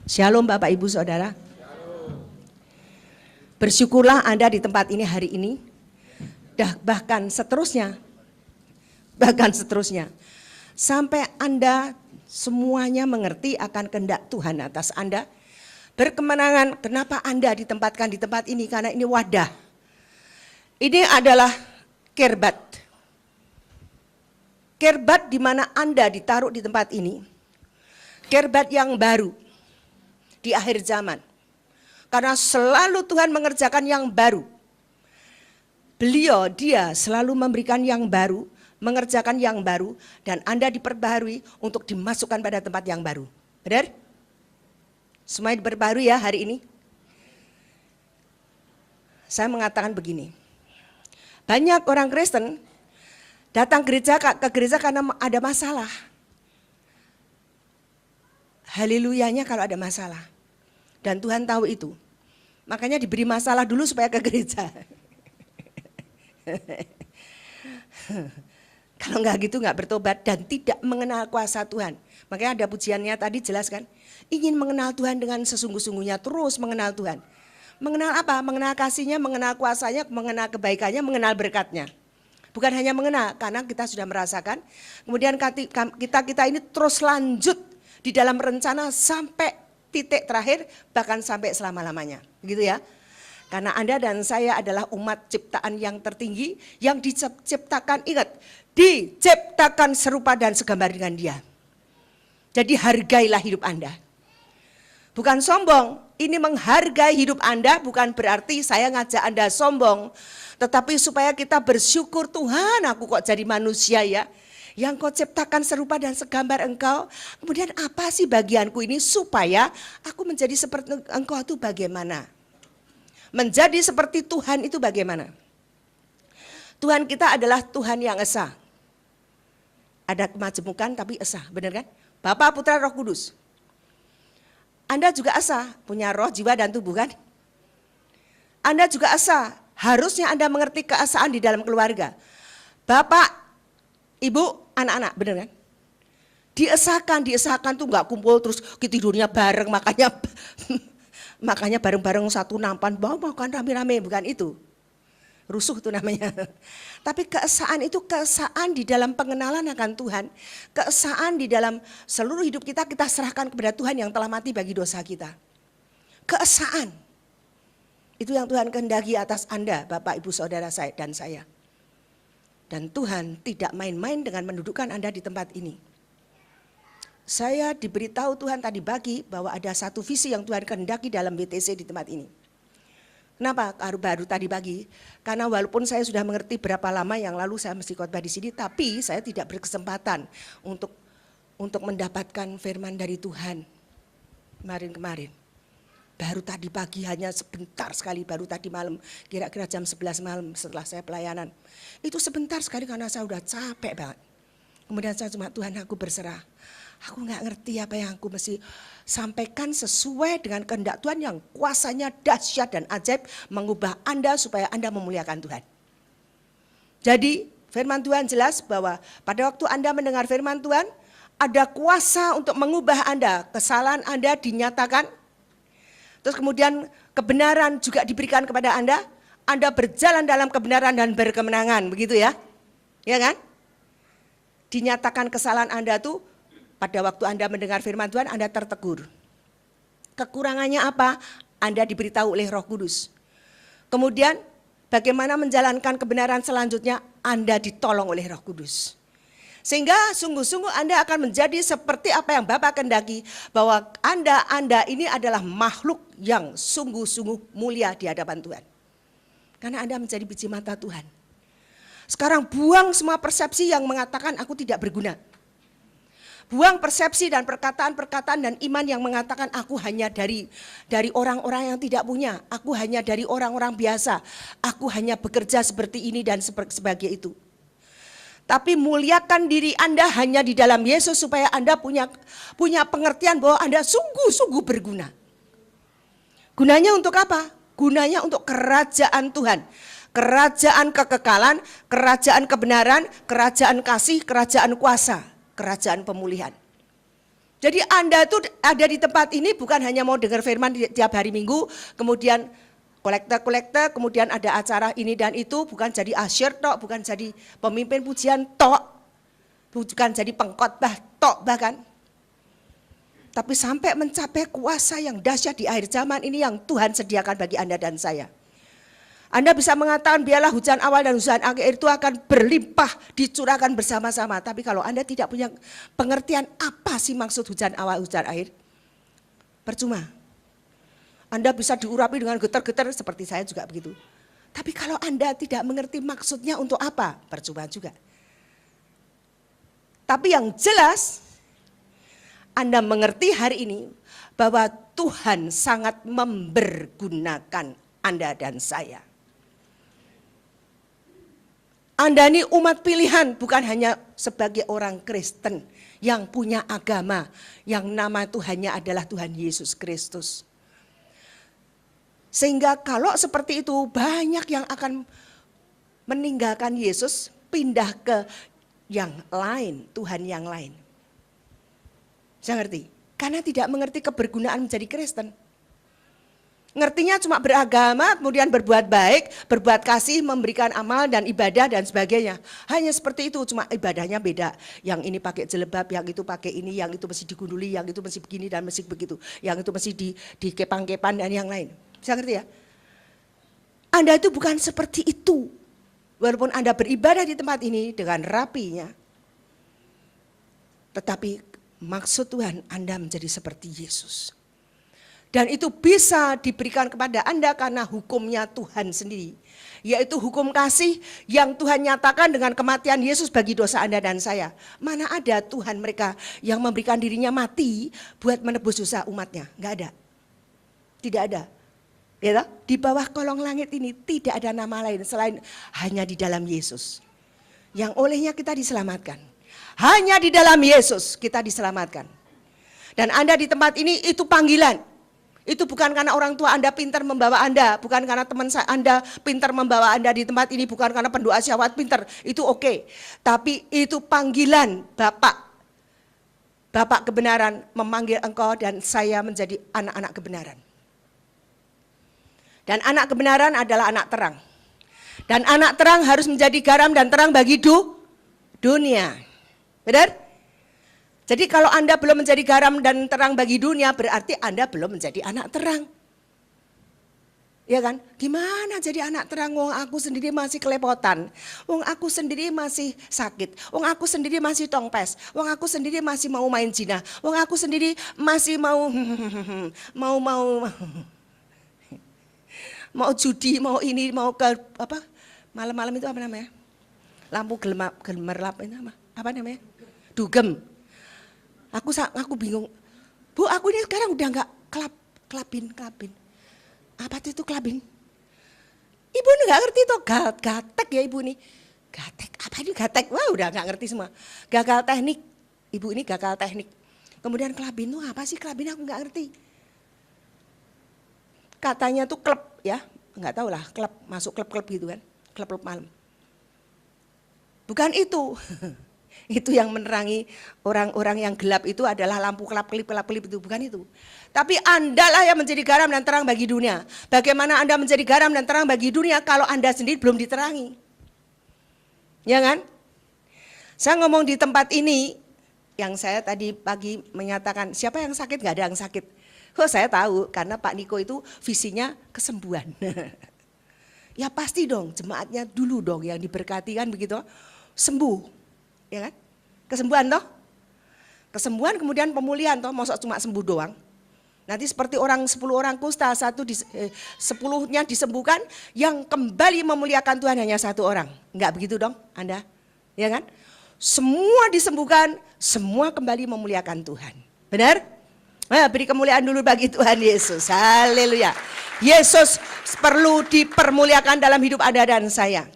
Shalom Bapak Ibu Saudara. Bersyukurlah Anda di tempat ini hari ini. Bahkan seterusnya. Sampai Anda semuanya mengerti akan kehendak Tuhan atas Anda. Berkemenangan, kenapa Anda ditempatkan di tempat ini? Karena ini wadah. Ini adalah kerbat. Kerbat di mana Anda ditaruh di tempat ini. Kerbat yang baru di akhir zaman. Karena selalu Tuhan mengerjakan yang baru. Dia selalu memberikan yang baru, mengerjakan yang baru, dan Anda diperbaharui untuk dimasukkan pada tempat yang baru. Benar? Semuanya diperbaharui ya hari ini. Saya mengatakan begini. Banyak orang Kristen datang ke gereja karena ada masalah. Haleluyanya kalau ada masalah. Dan Tuhan tahu itu. Makanya diberi masalah dulu supaya ke gereja. Kalau enggak gitu enggak bertobat dan tidak mengenal kuasa Tuhan. Makanya ada pujiannya tadi jelas kan. Ingin mengenal Tuhan dengan sesungguh-sungguhnya, terus mengenal Tuhan. Mengenal apa? Mengenal kasih-Nya, mengenal kuasanya, mengenal kebaikannya, mengenal berkat-Nya. Bukan hanya mengenal, karena kita sudah merasakan. Kemudian kita ini terus lanjut di dalam rencana sampai titik terakhir, bahkan sampai selama-lamanya. Begitu ya. Karena Anda dan saya adalah umat ciptaan yang tertinggi, yang diciptakan, ingat, diciptakan serupa dan segambar dengan Dia. Jadi hargailah hidup Anda. Bukan sombong, ini menghargai hidup Anda bukan berarti saya ngajak Anda sombong. Tetapi supaya kita bersyukur, Tuhan aku kok jadi manusia ya. Yang kau ciptakan serupa dan segambar Engkau. Kemudian apa sih bagianku ini supaya aku menjadi seperti Engkau itu bagaimana? Menjadi seperti Tuhan itu bagaimana? Tuhan kita adalah Tuhan yang esa. Ada kemajemukan tapi esa, benar kan? Bapa, Putra, Roh Kudus. Anda juga esa, punya roh, jiwa, dan tubuh kan? Anda juga esa, harusnya Anda mengerti keesaan di dalam keluarga. Bapak, Ibu, anak-anak, benar kan? Diesakan tuh nggak kumpul terus tidurnya bareng, makanya bareng-bareng satu nampan, makan rame-rame, bukan itu. Rusuh itu namanya. Tapi keesaan itu keesaan di dalam pengenalan akan Tuhan. Keesaan di dalam seluruh hidup kita serahkan kepada Tuhan yang telah mati bagi dosa kita. Keesaan. Itu yang Tuhan kehendaki atas Anda, Bapak, Ibu, Saudara saya dan saya. Dan Tuhan tidak main-main dengan mendudukkan Anda di tempat ini. Saya diberitahu Tuhan tadi pagi bahwa ada satu visi yang Tuhan kehendaki dalam BTC di tempat ini. Kenapa baru tadi pagi? Karena walaupun saya sudah mengerti berapa lama yang lalu saya mesti khotbah di sini, tapi saya tidak berkesempatan untuk mendapatkan firman dari Tuhan kemarin. Baru tadi pagi hanya sebentar sekali, baru tadi malam, kira-kira jam 11 malam setelah saya pelayanan. Itu sebentar sekali karena saya udah capek banget. Kemudian saya cuma, Tuhan aku berserah. Aku gak ngerti apa yang aku mesti sampaikan sesuai dengan kehendak Tuhan yang kuasanya dahsyat dan ajaib mengubah Anda supaya Anda memuliakan Tuhan. Jadi firman Tuhan jelas bahwa pada waktu Anda mendengar firman Tuhan, ada kuasa untuk mengubah Anda. Kesalahan Anda dinyatakan, terus kemudian kebenaran juga diberikan kepada Anda. Anda berjalan dalam kebenaran dan berkemenangan, begitu ya? Ya kan? Dinyatakan kesalahan Anda tuh, pada waktu Anda mendengar firman Tuhan, Anda tertegur. Kekurangannya apa? Anda diberitahu oleh Roh Kudus. Kemudian bagaimana menjalankan kebenaran selanjutnya? Anda ditolong oleh Roh Kudus. Sehingga sungguh-sungguh Anda akan menjadi seperti apa yang Bapak kehendaki. Bahwa Anda ini adalah makhluk yang sungguh-sungguh mulia di hadapan Tuhan. Karena Anda menjadi biji mata Tuhan. Sekarang buang semua persepsi yang mengatakan aku tidak berguna. Buang persepsi dan perkataan-perkataan dan iman yang mengatakan aku hanya dari orang-orang yang tidak punya. Aku hanya dari orang-orang biasa. Aku hanya bekerja seperti ini dan sebagai itu. Tapi muliakan diri Anda hanya di dalam Yesus supaya Anda punya pengertian bahwa Anda sungguh-sungguh berguna. Gunanya untuk apa? Gunanya untuk kerajaan Tuhan. Kerajaan kekekalan, kerajaan kebenaran, kerajaan kasih, kerajaan kuasa, kerajaan pemulihan. Jadi Anda tuh ada di tempat ini bukan hanya mau dengar firman tiap hari Minggu, kemudian kolektor, kemudian ada acara ini dan itu, bukan jadi asyir tok, bukan jadi pemimpin pujian tok, bukan jadi pengkhotbah tok bahkan. Tapi sampai mencapai kuasa yang dahsyat di akhir zaman ini yang Tuhan sediakan bagi Anda dan saya. Anda bisa mengatakan biarlah hujan awal dan hujan akhir itu akan berlimpah dicurahkan bersama-sama. Tapi kalau Anda tidak punya pengertian apa sih maksud hujan awal, hujan akhir, percuma. Anda bisa diurapi dengan getar-getar seperti saya juga begitu. Tapi kalau Anda tidak mengerti maksudnya untuk apa, percuma juga. Tapi yang jelas, Anda mengerti hari ini bahwa Tuhan sangat membergunakan Anda dan saya. Anda ini umat pilihan, bukan hanya sebagai orang Kristen yang punya agama, yang nama Tuhannya adalah Tuhan Yesus Kristus. Sehingga kalau seperti itu banyak yang akan meninggalkan Yesus, pindah ke yang lain, Tuhan yang lain. Saya ngerti, karena tidak mengerti kebergunaan menjadi Kristen. Ngertinya cuma beragama, kemudian berbuat baik, berbuat kasih, memberikan amal dan ibadah dan sebagainya. Hanya seperti itu, cuma ibadahnya beda. Yang ini pakai jilbab, yang itu pakai ini, yang itu mesti digunduli, yang itu mesti begini dan mesti begitu. Yang itu mesti dikepang-kepan dan yang lain. Bisa ngerti ya? Anda itu bukan seperti itu. Walaupun Anda beribadah di tempat ini dengan rapinya. Tetapi maksud Tuhan Anda menjadi seperti Yesus. Dan itu bisa diberikan kepada Anda karena hukumnya Tuhan sendiri. Yaitu hukum kasih yang Tuhan nyatakan dengan kematian Yesus bagi dosa Anda dan saya. Mana ada Tuhan mereka yang memberikan dirinya mati buat menebus dosa umatnya? Enggak ada. Tidak ada. Ya, di bawah kolong langit ini tidak ada nama lain selain hanya di dalam Yesus. Yang olehnya kita diselamatkan. Hanya di dalam Yesus kita diselamatkan. Dan Anda di tempat ini itu panggilan. Itu bukan karena orang tua Anda pintar membawa Anda, bukan karena teman Anda pintar membawa Anda di tempat ini, bukan karena pendoa syawat pintar, itu oke. Tapi itu panggilan Bapak. Bapak kebenaran memanggil engkau dan saya menjadi anak-anak kebenaran. Dan anak kebenaran adalah anak terang. Dan anak terang harus menjadi garam dan terang bagi dunia. Benar? Jadi kalau Anda belum menjadi garam dan terang bagi dunia, berarti Anda belum menjadi anak terang. Ya kan? Gimana jadi anak terang? Wong aku sendiri masih kelepotan. Wong aku sendiri masih sakit. Wong aku sendiri masih tongpes. Wong aku sendiri masih mau main zina. Wong aku sendiri masih mau mau judi, mau ini, mau ke apa? Malam-malam itu apa namanya? Lampu gemerlap itu apa namanya? Dugem. Aku bingung. Bu, aku ini sekarang udah enggak kelabin. Apa itu kelabin? Ibu ini enggak ngerti toh, gatek ya ibu ini. Gatek, apa ini gatek? Wah, udah enggak ngerti semua. Gagal teknik. Ibu ini gagal teknik. Kemudian kelabin itu apa sih kelabin? Aku enggak ngerti. Katanya tuh klub ya, enggak tahu lah, klub, masuk klub-klub gitu kan. Klub-klub malam. Bukan itu. Itu yang menerangi orang-orang yang gelap itu adalah lampu kelap-kelip itu, bukan itu. Tapi Anda lah yang menjadi garam dan terang bagi dunia. Bagaimana Anda menjadi garam dan terang bagi dunia kalau Anda sendiri belum diterangi? Ya kan? Saya ngomong di tempat ini, yang saya tadi pagi menyatakan siapa yang sakit, gak ada yang sakit. Oh saya tahu karena Pak Niko itu visinya kesembuhan. Ya pasti dong jemaatnya dulu dong yang diberkati kan begitu, sembuh. Ya kan? Kesembuhan toh? Kesembuhan kemudian pemulihan toh, masa cuma sembuh doang. Nanti seperti 10 orang kusta, 10-nya disembuhkan, yang kembali memuliakan Tuhan hanya 1 orang. Enggak begitu dong Anda? Ya kan? Semua disembuhkan, semua kembali memuliakan Tuhan. Benar? Nah, beri kemuliaan dulu bagi Tuhan Yesus. Haleluya. Yesus perlu dipermuliakan dalam hidup Anda dan saya.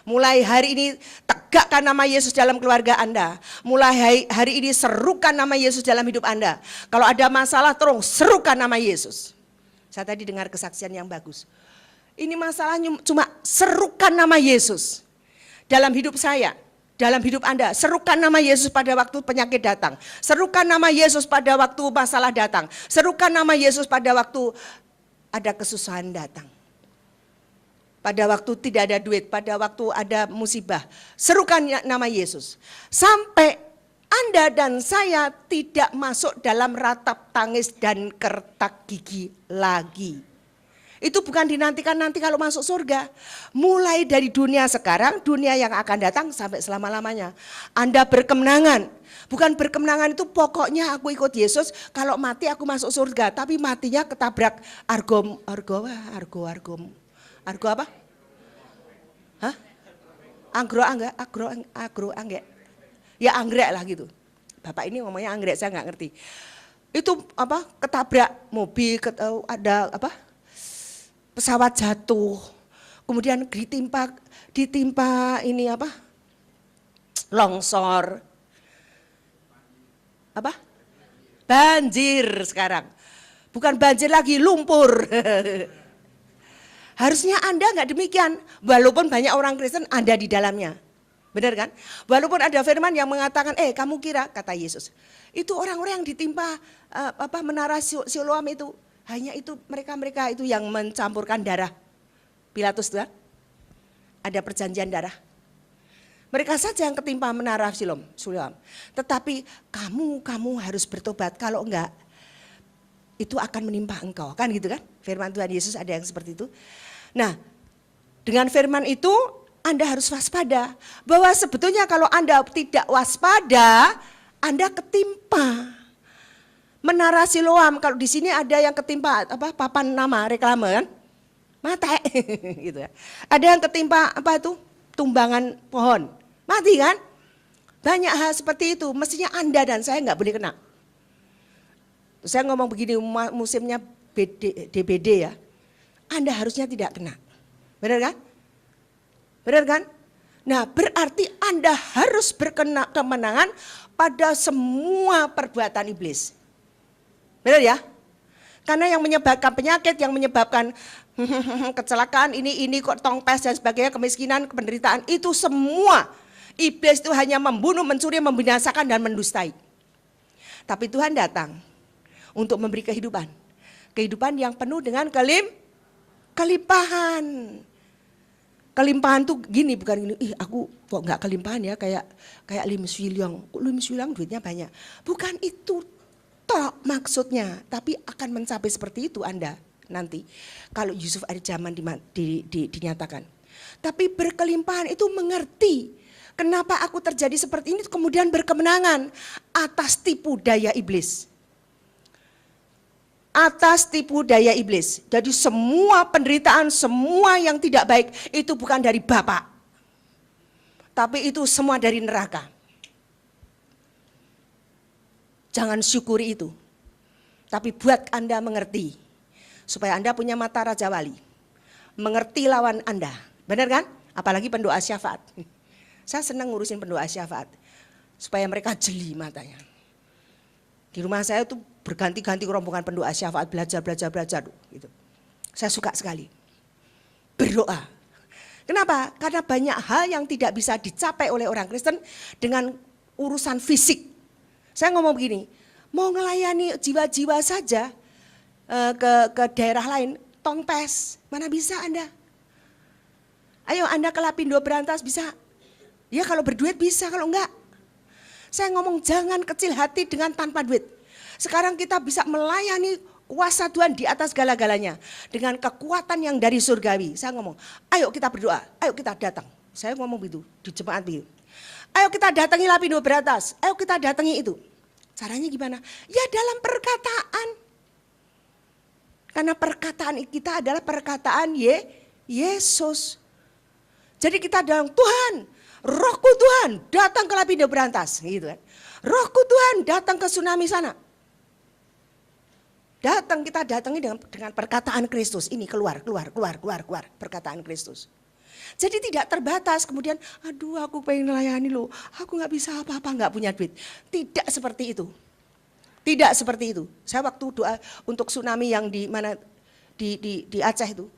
Mulai hari ini tegakkan nama Yesus dalam keluarga Anda. Mulai hari ini serukan nama Yesus dalam hidup Anda. Kalau ada masalah terus serukan nama Yesus. Saya tadi dengar kesaksian yang bagus. Ini masalahnya cuma serukan nama Yesus. Dalam hidup saya, dalam hidup Anda. Serukan nama Yesus pada waktu penyakit datang. Serukan nama Yesus pada waktu masalah datang. Serukan nama Yesus pada waktu ada kesusahan datang. Pada waktu tidak ada duit, pada waktu ada musibah. Serukan nama Yesus. Sampai Anda dan saya tidak masuk dalam ratap tangis dan kertak gigi lagi. Itu bukan dinantikan nanti kalau masuk surga. Mulai dari dunia sekarang, dunia yang akan datang sampai selama-lamanya. Anda berkemenangan. Bukan berkemenangan itu pokoknya aku ikut Yesus, kalau mati aku masuk surga. Tapi matinya ketabrak argo apa? Hah? Agro anggrek. Ya anggrek lah gitu. Bapak ini ngomongnya anggrek, saya nggak ngerti. Itu apa? Ketabrak mobil, ada apa? Pesawat jatuh. Kemudian ditimpa ini apa? Longsor. Apa? Banjir sekarang. Bukan banjir lagi, lumpur. Harusnya Anda enggak demikian. Walaupun banyak orang Kristen ada di dalamnya. Benar kan? Walaupun ada firman yang mengatakan, kamu kira, kata Yesus. Itu orang-orang yang ditimpa menara Siloam itu. Hanya itu mereka itu yang mencampurkan darah. Pilatus itu kan? Ada perjanjian darah. Mereka saja yang ketimpa menara Siloam. Tetapi kamu harus bertobat. Kalau enggak, itu akan menimpa engkau. Kan gitu kan? Firman Tuhan Yesus ada yang seperti itu. Nah, dengan firman itu Anda harus waspada. Bahwa sebetulnya kalau Anda tidak waspada, Anda ketimpa. Menara Siloam, kalau di sini ada yang ketimpa papan nama reklame kan? Mati gitu ya. Ada yang ketimpa tumbangan pohon. Mati kan? Banyak hal seperti itu, mestinya Anda dan saya enggak boleh kena. Saya ngomong begini, musimnya DBD ya. Anda harusnya tidak kena. Benar kan? Benar kan? Nah, berarti Anda harus kemenangan pada semua perbuatan iblis. Benar ya? Karena yang menyebabkan penyakit, yang menyebabkan kecelakaan, ini kok tongpes dan sebagainya, kemiskinan, penderitaan, itu semua iblis itu hanya membunuh, mencuri, membinasakan dan mendustai. Tapi Tuhan datang untuk memberi kehidupan. Kehidupan yang penuh dengan kelimpahan. Kelimpahan tuh gini, bukan gini, aku kok enggak kelimpahan ya, kayak Lim Swee-lyong. Lim Swee-lyong duitnya banyak. Bukan itu tok maksudnya, tapi akan mencapai seperti itu Anda nanti. Kalau Yusuf akhir zaman dinyatakan. Tapi berkelimpahan itu mengerti. Kenapa aku terjadi seperti ini, kemudian berkemenangan atas tipu daya iblis. Atas tipu daya iblis. Jadi semua penderitaan, semua yang tidak baik itu bukan dari Bapak. Tapi itu semua dari neraka. Jangan syukuri itu. Tapi buat Anda mengerti. Supaya Anda punya mata Raja Wali. Mengerti lawan Anda. Benar kan? Apalagi pendoa syafaat. Saya senang ngurusin pendoa syafaat. Supaya mereka jeli matanya. Di rumah saya tuh berganti-ganti rombongan pendoa syafaat, belajar gitu. Saya suka sekali berdoa. Kenapa? Karena banyak hal yang tidak bisa dicapai oleh orang Kristen dengan urusan fisik. Saya ngomong begini, mau melayani jiwa-jiwa saja ke daerah lain, tongpes, mana bisa Anda? Ayo Anda ke Lapindo Berantas bisa? Ya kalau berduit bisa, kalau enggak. Saya ngomong jangan kecil hati dengan tanpa duit. Sekarang kita bisa melayani kuasa Tuhan di atas segala-galanya. Dengan kekuatan yang dari surgawi. Saya ngomong, ayo kita berdoa, ayo kita datang. Saya ngomong begitu di jemaat begitu. Ayo kita datangi Lapindo Berantas, ayo kita datangi itu. Caranya gimana? Ya dalam perkataan. Karena perkataan kita adalah perkataan Yesus. Jadi kita dalam Tuhan, Rohku Tuhan datang ke Lapindo Berantas, gitu kan. Rohku Tuhan datang ke tsunami sana. Datang, kita datangi dengan perkataan Kristus. Ini keluar perkataan Kristus. Jadi tidak terbatas kemudian, aduh aku pengen melayani loh, aku gak bisa apa-apa, gak punya duit. Tidak seperti itu. Tidak seperti itu. Saya waktu doa untuk tsunami yang di mana di Aceh itu,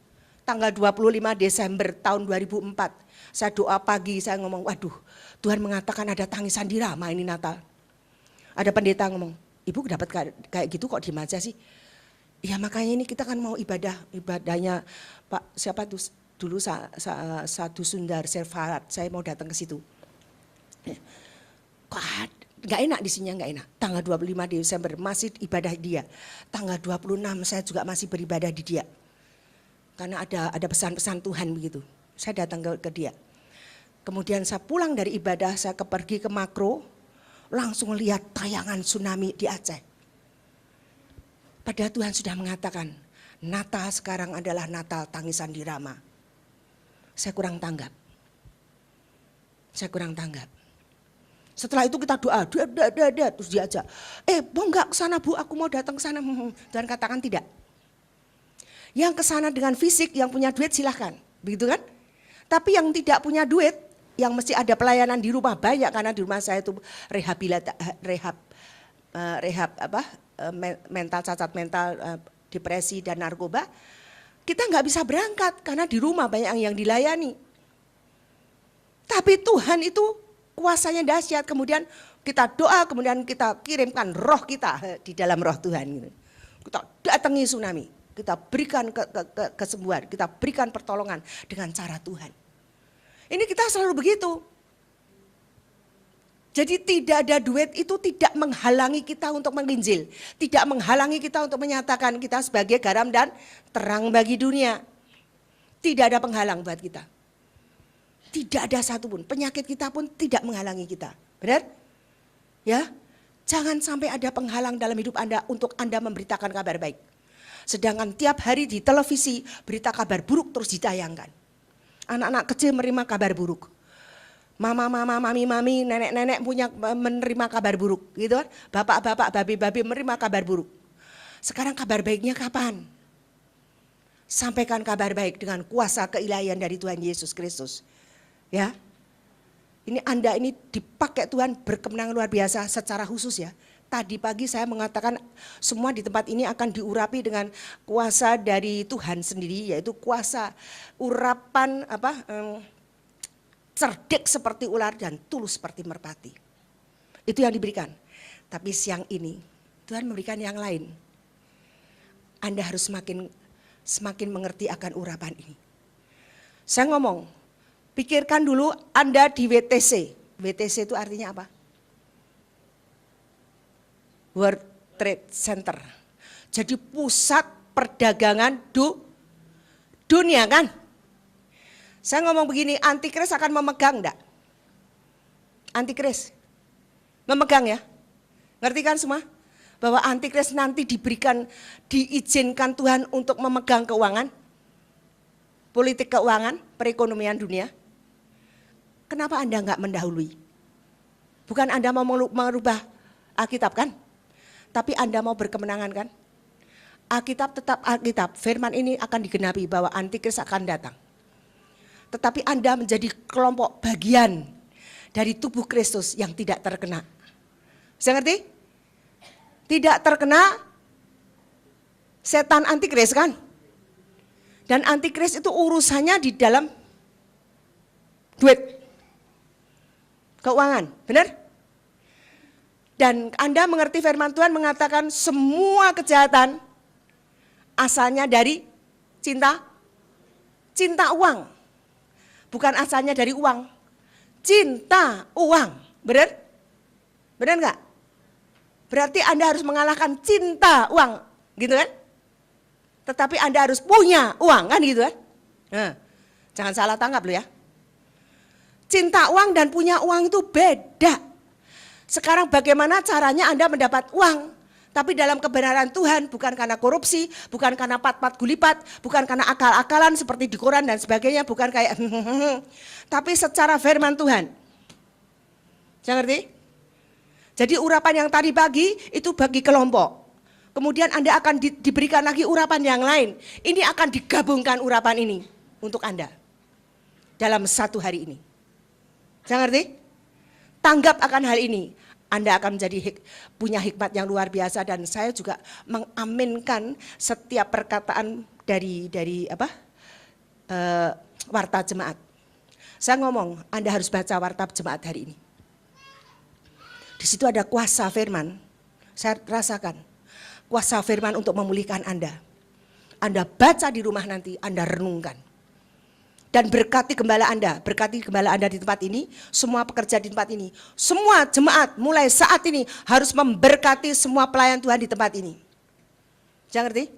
tanggal 25 Desember tahun 2004. Saya doa pagi, saya ngomong, waduh Tuhan mengatakan ada tangisan di Rama ini Natal. Ada pendeta ngomong, ibu dapat kayak gitu kok diem aja sih. Ya makanya ini kita kan mau ibadahnya Pak siapa tuh dulu Satu Sundar Serfarat, saya mau datang ke situ. Kok nggak enak di sini, nggak enak. Tanggal 25 Desember masih ibadah dia. Tanggal 26 saya juga masih beribadah di dia. Karena ada pesan-pesan Tuhan begitu. Saya datang ke dia. Kemudian saya pulang dari ibadah, saya pergi ke Makro, langsung lihat tayangan tsunami di Aceh. Padahal Tuhan sudah mengatakan, Natal sekarang adalah Natal tangisan di Rama. Saya kurang tanggap. Setelah itu kita doa, terus diajak, mau nggak ke sana Bu, aku mau datang ke sana. Tuhan katakan tidak. Yang ke sana dengan fisik, yang punya duit silahkan, begitu kan? Tapi yang tidak punya duit, yang mesti ada pelayanan di rumah banyak, karena di rumah saya itu mental cacat mental, depresi dan narkoba. Kita nggak bisa berangkat karena di rumah banyak yang dilayani. Tapi Tuhan itu kuasanya dahsyat. Kemudian kita doa, kemudian kita kirimkan roh kita di dalam roh Tuhan. Kita datangi tsunami. Kita berikan kesembuhan, kita berikan pertolongan dengan cara Tuhan. Ini kita selalu begitu. Jadi tidak ada duit itu tidak menghalangi kita untuk menginjil. Tidak menghalangi kita untuk menyatakan kita sebagai garam dan terang bagi dunia. Tidak ada penghalang buat kita. Tidak ada satupun, penyakit kita pun tidak menghalangi kita. Benar? Ya, jangan sampai ada penghalang dalam hidup Anda untuk Anda memberitakan kabar baik. Sedangkan tiap hari di televisi berita kabar buruk terus ditayangkan. Anak-anak kecil menerima kabar buruk. Mama, mami, nenek menerima kabar buruk, gitu kan? Bapak, babi menerima kabar buruk. Sekarang kabar baiknya kapan? Sampaikan kabar baik dengan kuasa keilahian dari Tuhan Yesus Kristus. Ya. Ini Anda ini dipakai Tuhan berkemenangan luar biasa secara khusus ya. Tadi pagi saya mengatakan semua di tempat ini akan diurapi dengan kuasa dari Tuhan sendiri, yaitu kuasa urapan cerdik seperti ular dan tulus seperti merpati. Itu yang diberikan. Tapi siang ini Tuhan memberikan yang lain. Anda harus semakin mengerti akan urapan ini. Saya ngomong, pikirkan dulu Anda di WTC. WTC itu artinya apa? World Trade Center. Jadi pusat perdagangan dunia kan? Saya ngomong begini, antikris akan memegang enggak? Antikris memegang ya? Ngerti kan semua? Bahwa antikris nanti diizinkan Tuhan untuk memegang keuangan, politik keuangan, perekonomian dunia. Kenapa Anda enggak mendahului? Bukan Anda mau merubah Alkitab kan? Tapi Anda mau berkemenangan kan? Alkitab tetap Alkitab, firman ini akan digenapi bahwa antikris akan datang. Tetapi Anda menjadi kelompok bagian dari tubuh Kristus yang tidak terkena. Bisa ngerti? Tidak terkena setan antikris kan? Dan antikris itu urusannya di dalam duit, keuangan, benar? Dan Anda mengerti firman Tuhan mengatakan semua kejahatan asalnya dari cinta uang. Bukan asalnya dari uang, cinta uang. Benar? Benar enggak? Berarti Anda harus mengalahkan cinta uang, gitu kan? Tetapi Anda harus punya uang, kan gitu kan? Nah, jangan salah tanggap loh ya. Cinta uang dan punya uang itu beda. Sekarang bagaimana caranya Anda mendapat uang? Tapi dalam kebenaran Tuhan, bukan karena korupsi, bukan karena pat-pat gulipat, bukan karena akal-akalan seperti di koran dan sebagainya, bukan kayak tapi secara firman Tuhan. Saya ngerti? Jadi urapan yang tadi pagi itu bagi kelompok. Kemudian Anda akan diberikan lagi urapan yang lain. Ini akan digabungkan urapan ini untuk Anda dalam satu hari ini. Saya ngerti? Tanggap akan hal ini, Anda akan menjadi punya hikmat yang luar biasa. Dan saya juga mengaminkan setiap perkataan dari warta jemaat. Saya ngomong, Anda harus baca warta jemaat hari ini. Di situ ada kuasa firman. Saya rasakan kuasa firman untuk memulihkan Anda. Anda baca di rumah nanti, Anda renungkan. Dan berkati gembala Anda di tempat ini, semua pekerja di tempat ini. Semua jemaat mulai saat ini harus memberkati semua pelayan Tuhan di tempat ini. Jangan ngerti?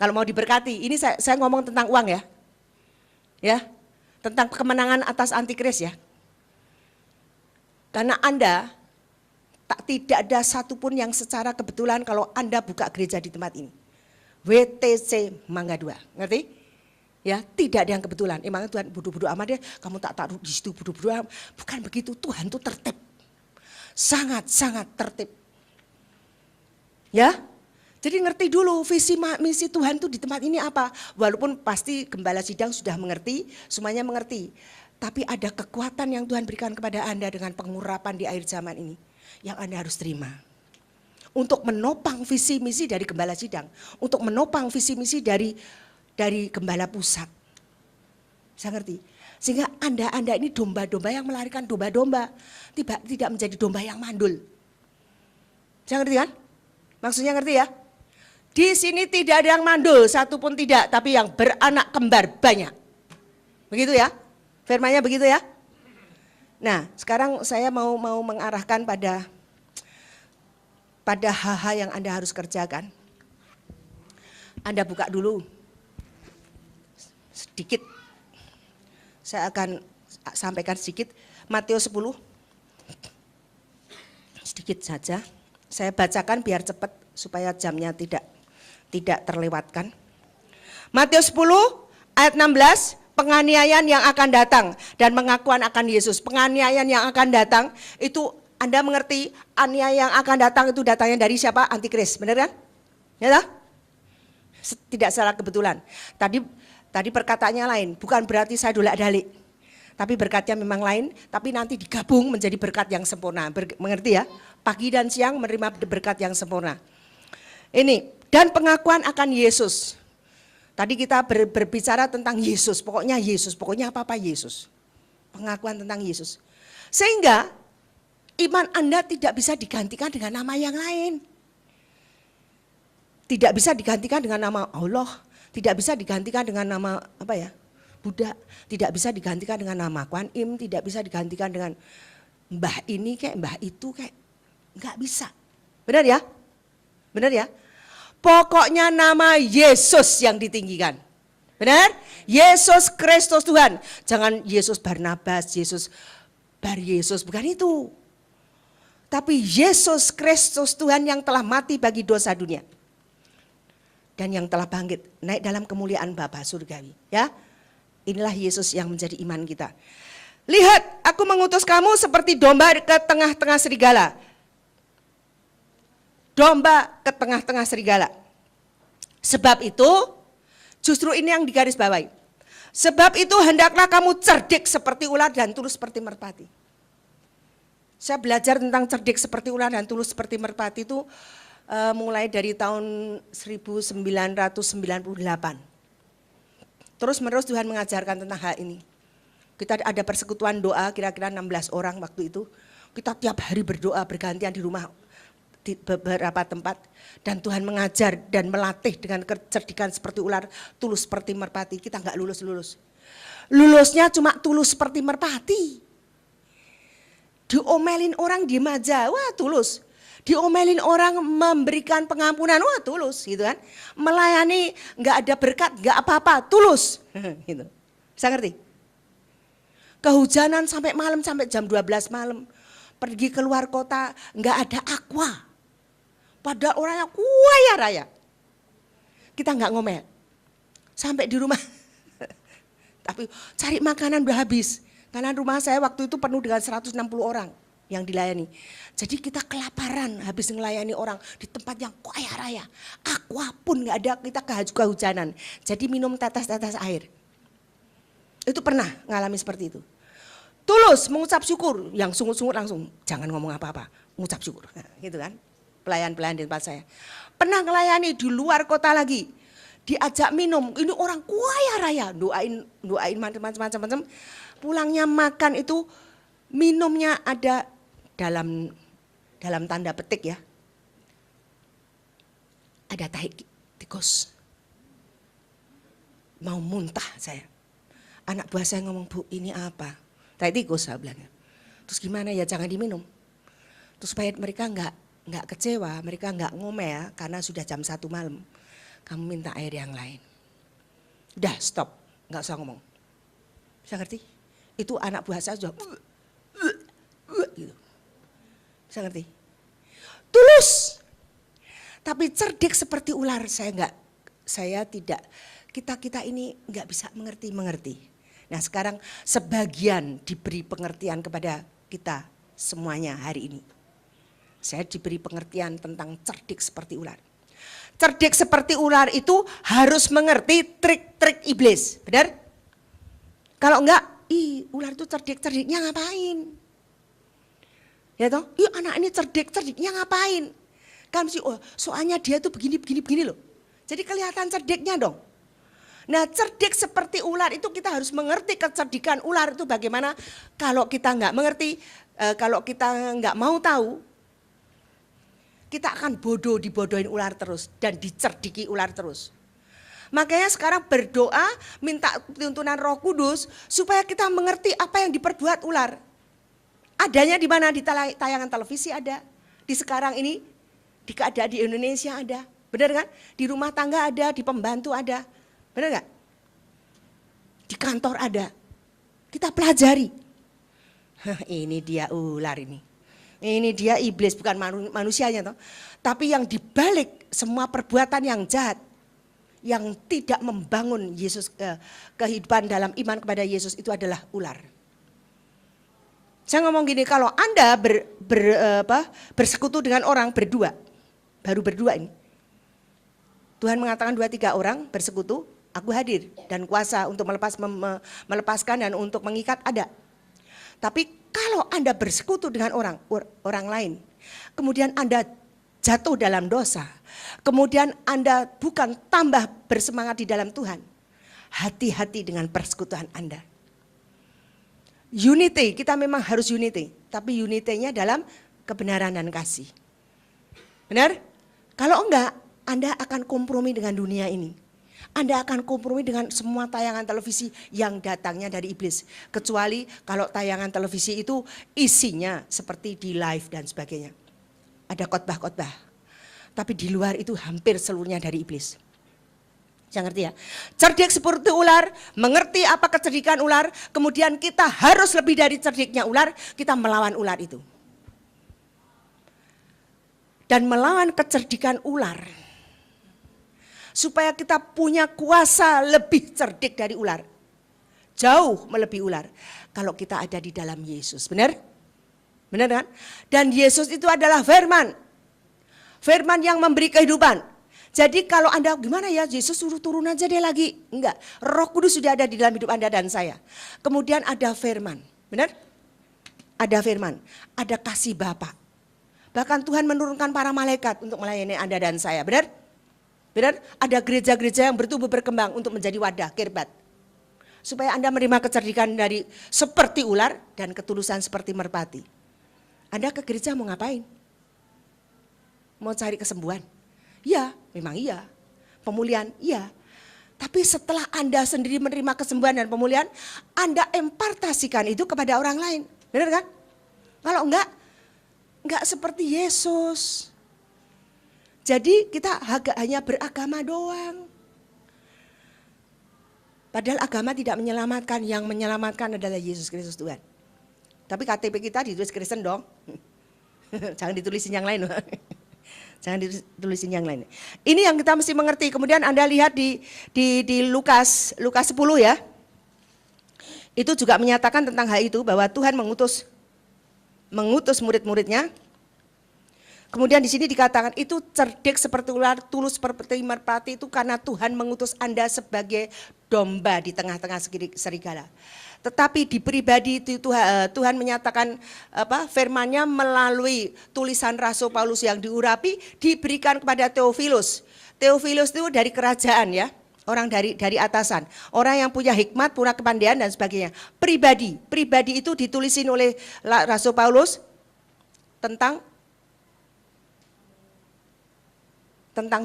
Kalau mau diberkati, ini saya ngomong tentang uang ya. Ya, tentang kemenangan atas antikris ya. Karena Anda tidak ada satupun yang secara kebetulan kalau Anda buka gereja di tempat ini. WTC Mangga 2, ngerti? Ya, tidak ada yang kebetulan. Emangnya Tuhan bodoh-bodoh amat ya, kamu tak taruh di situ bodoh-bodoh. Bukan begitu, Tuhan itu tertib. Sangat-sangat tertib. Ya, jadi ngerti dulu visi misi Tuhan itu di tempat ini apa. Walaupun pasti gembala sidang sudah mengerti, semuanya mengerti. Tapi ada kekuatan yang Tuhan berikan kepada Anda dengan pengurapan di akhir zaman ini. Yang Anda harus terima. Untuk menopang visi misi dari gembala sidang. Untuk menopang visi misi dari gembala pusat. Saya ngerti. Sehingga Anda ini domba-domba yang melarikan domba-domba. Tidak menjadi domba yang mandul. Saya ngerti kan? Maksudnya ngerti ya? Di sini tidak ada yang mandul, satupun tidak. Tapi yang beranak kembar banyak. Begitu ya? Firmannya begitu ya? Nah, sekarang saya mau mengarahkan pada hal-hal yang Anda harus kerjakan. Anda buka dulu sedikit. Saya akan sampaikan sedikit Matius 10. Sedikit saja. Saya bacakan biar cepat supaya jamnya tidak terlewatkan. Matius 10 ayat 16. Penganiayaan yang akan datang dan pengakuan akan Yesus. Penganiayaan yang akan datang itu Anda mengerti, aniaya yang akan datang itu datangnya dari siapa? Antikris, benar kan? Ya tak? Tidak secara kebetulan. Tadi perkataannya lain, bukan berarti saya dolak-dalik. Tapi berkatnya memang lain, tapi nanti digabung menjadi berkat yang sempurna. Mengerti ya? Pagi dan siang menerima berkat yang sempurna. Ini, dan pengakuan akan Yesus. Tadi kita berbicara tentang Yesus, pokoknya apa-apa Yesus. Pengakuan tentang Yesus. Sehingga iman Anda tidak bisa digantikan dengan nama yang lain. Tidak bisa digantikan dengan nama Allah, tidak bisa digantikan dengan nama Buddha, tidak bisa digantikan dengan nama Kuan Im, tidak bisa digantikan dengan mbah ini kayak mbah itu kayak enggak bisa. Benar ya? Benar ya? Pokoknya nama Yesus yang ditinggikan. Benar? Yesus Kristus Tuhan. Jangan Yesus Barnabas, Yesus Bar Yesus, bukan itu. Tapi Yesus Kristus Tuhan yang telah mati bagi dosa dunia. Dan yang telah bangkit, naik dalam kemuliaan Bapa surgawi. Ya, inilah Yesus yang menjadi iman kita. Lihat, aku mengutus kamu seperti domba ke tengah-tengah serigala. Domba ke tengah-tengah serigala. Sebab itu, justru ini yang digarisbawahi. Sebab itu hendaklah kamu cerdik seperti ular dan tulus seperti merpati. Saya belajar tentang cerdik seperti ular dan tulus seperti merpati itu mulai dari tahun 1998. Terus menerus Tuhan mengajarkan tentang hal ini. Kita ada persekutuan doa kira-kira 16 orang waktu itu. Kita tiap hari berdoa bergantian di rumah di beberapa tempat. Dan Tuhan mengajar dan melatih dengan kecerdikan seperti ular, tulus seperti merpati. Kita enggak lulus-lulus. Lulusnya cuma tulus seperti merpati. Diomelin orang diem aja, wah tulus. Diomelin orang memberikan pengampunan, wah tulus gitu kan. Melayani enggak ada berkat, enggak apa-apa, tulus. Gitu. Bisa ngerti? Kehujanan sampai malam, sampai jam 12 malam. Pergi keluar kota, enggak ada aqua. Padahal orangnya kaya raya. Kita enggak ngomel. Sampai di rumah. Tapi cari makanan udah habis. Karena rumah saya waktu itu penuh dengan 160 orang yang dilayani. Jadi kita kelaparan habis melayani orang di tempat yang kaya raya. Aqua pun enggak ada, kita kehujanan. Jadi minum tetes-tetes air. Itu pernah ngalami seperti itu. Tulus mengucap syukur, yang sungut-sungut langsung jangan ngomong apa-apa, mengucap syukur. Gitu kan. Pelayan-pelayan di tempat saya. Pernah melayani di luar kota lagi. diajak minum. Ini orang kaya raya, doain macam-macam. Pulangnya makan itu minumnya ada dalam tanda petik ya. Ada tahi tikus. Mau muntah saya. Anak buah saya ngomong, "Bu, ini apa?" "Tahi tikus," saya bilang. Terus gimana ya, jangan diminum. Terus supaya mereka nggak kecewa, mereka nggak ngomel karena sudah jam 1 malam. Kamu minta air yang lain. Udah stop, nggak usah ngomong. Bisa ngerti? Itu anak buah saya sudah gitu. Bisa ngerti? Tulus. Tapi cerdik seperti ular kita ini nggak bisa mengerti. Nah sekarang sebagian diberi pengertian kepada kita semuanya hari ini. Saya diberi pengertian tentang cerdik seperti ular. Cerdik seperti ular itu harus mengerti trik-trik iblis, benar? Kalau enggak, ular itu cerdiknya ngapain? Ya toh, anak ini cerdiknya ngapain? Kan soalnya dia tuh begini loh. Jadi kelihatan cerdiknya dong. Nah cerdik seperti ular itu kita harus mengerti kecerdikan ular itu bagaimana. Kalau kita nggak mengerti, kalau kita nggak mau tahu, kita akan dibodohin ular terus dan dicerdiki ular terus. Makanya sekarang berdoa minta tuntunan Roh Kudus supaya kita mengerti apa yang diperbuat ular. Adanya di mana? Di tayangan televisi ada, di sekarang ini di keadaan di Indonesia ada, benar kan? Di rumah tangga ada, di pembantu ada. Benar nggak? Di kantor ada. Kita pelajari. Ini dia ular ini. Ini dia iblis, bukan manusianya toh. Tapi yang dibalik semua perbuatan yang jahat, yang tidak membangun Yesus kehidupan dalam iman kepada Yesus itu adalah ular. Saya ngomong gini, kalau Anda bersekutu dengan orang baru berdua ini. Tuhan mengatakan 2-3 orang bersekutu, aku hadir dan kuasa untuk melepaskan dan untuk mengikat ada. Tapi kalau Anda bersekutu dengan orang lain, kemudian Anda jatuh dalam dosa, kemudian Anda bukan tambah bersemangat di dalam Tuhan, hati-hati dengan persekutuan Anda. Unity, kita memang harus unity, tapi unity-nya dalam kebenaran dan kasih. Benar? Kalau enggak, Anda akan kompromi dengan dunia ini. Anda akan kompromi dengan semua tayangan televisi yang datangnya dari iblis. Kecuali kalau tayangan televisi itu isinya seperti di live dan sebagainya. Ada khotbah-khotbah. Tapi di luar itu hampir seluruhnya dari iblis. Saya ngerti ya. Cerdik seperti ular, mengerti apa kecerdikan ular. Kemudian kita harus lebih dari cerdiknya ular, kita melawan ular itu. Dan melawan kecerdikan ular. Supaya kita punya kuasa lebih cerdik dari ular. Jauh melebihi ular. Kalau kita ada di dalam Yesus. Benar? Benar kan? Dan Yesus itu adalah firman. Firman yang memberi kehidupan. Jadi kalau Anda gimana ya, Yesus suruh turun aja deh lagi. Enggak, Roh Kudus sudah ada di dalam hidup Anda dan saya. Kemudian ada firman. Benar? Ada firman. Ada kasih Bapa. Bahkan Tuhan menurunkan para malaikat untuk melayani Anda dan saya. Benar? Benar? Ada gereja-gereja yang bertumbuh berkembang untuk menjadi wadah kirbat. Supaya Anda menerima kecerdikan dari seperti ular dan ketulusan seperti merpati. Anda ke gereja mau ngapain? Mau cari kesembuhan? Ya, memang iya. Pemulihan? Iya. Tapi setelah Anda sendiri menerima kesembuhan dan pemulihan, Anda impartasikan itu kepada orang lain. Benar kan? Kalau enggak seperti Yesus. Jadi kita hanya beragama doang. Padahal agama tidak menyelamatkan, yang menyelamatkan adalah Yesus Kristus Tuhan. Tapi KTP kita ditulis Kristen dong. Jangan ditulisin yang lain. Jangan ditulisin yang lain. Ini yang kita mesti mengerti. Kemudian Anda lihat di Lukas 10 ya. Itu juga menyatakan tentang hal itu, bahwa Tuhan mengutus murid-muridnya. Kemudian di sini dikatakan itu cerdik seperti ular, tulus seperti merpati, itu karena Tuhan mengutus Anda sebagai domba di tengah-tengah serigala. Tetapi di pribadi itu Tuhan menyatakan firman-Nya melalui tulisan Rasul Paulus yang diurapi, diberikan kepada Theophilus. Theophilus itu dari kerajaan ya, orang dari atasan, orang yang punya hikmat, punya kepandaian dan sebagainya. Pribadi itu ditulisin oleh Rasul Paulus tentang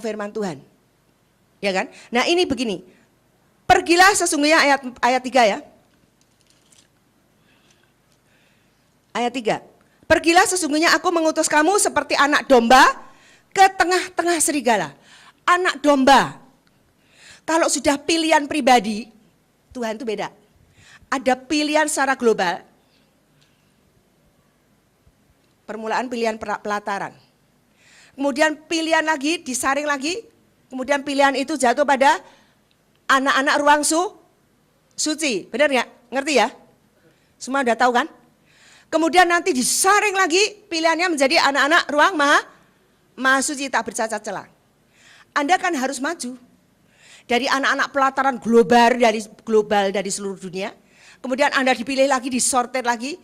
firman Tuhan. Ya kan? Nah, ini begini. Pergilah sesungguhnya ayat 3 ya. Ayat 3. Pergilah sesungguhnya aku mengutus kamu seperti anak domba ke tengah-tengah serigala. Anak domba. Kalau sudah pilihan pribadi, Tuhan itu beda. Ada pilihan secara global. Permulaan pilihan pelataran. Kemudian pilihan lagi, disaring lagi. Kemudian pilihan itu jatuh pada anak-anak ruang suci. Benar nggak? Ngerti ya? Semua udah tahu kan? Kemudian nanti disaring lagi, pilihannya menjadi anak-anak ruang maha suci tak bercacat celah. Anda kan harus maju dari anak-anak pelataran global dari seluruh dunia. Kemudian Anda dipilih lagi, disortir lagi.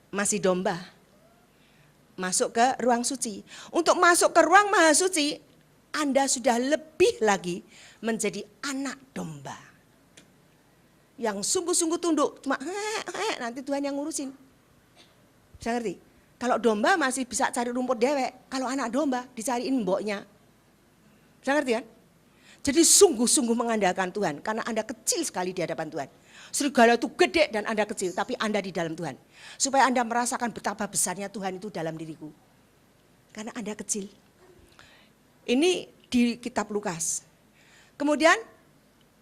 Masih domba. Masuk ke ruang suci. Untuk masuk ke ruang maha suci, Anda sudah lebih lagi menjadi anak domba. Yang sungguh-sungguh tunduk, cuma nanti Tuhan yang ngurusin. Bisa ngerti? Kalau domba masih bisa cari rumput dewek, kalau anak domba dicariin mboknya. Bisa ngerti kan? Jadi sungguh-sungguh mengandalkan Tuhan, karena Anda kecil sekali di hadapan Tuhan. Serigala itu gede dan Anda kecil, tapi Anda di dalam Tuhan. Supaya Anda merasakan betapa besarnya Tuhan itu dalam diriku. Karena Anda kecil. Ini di kitab Lukas. Kemudian,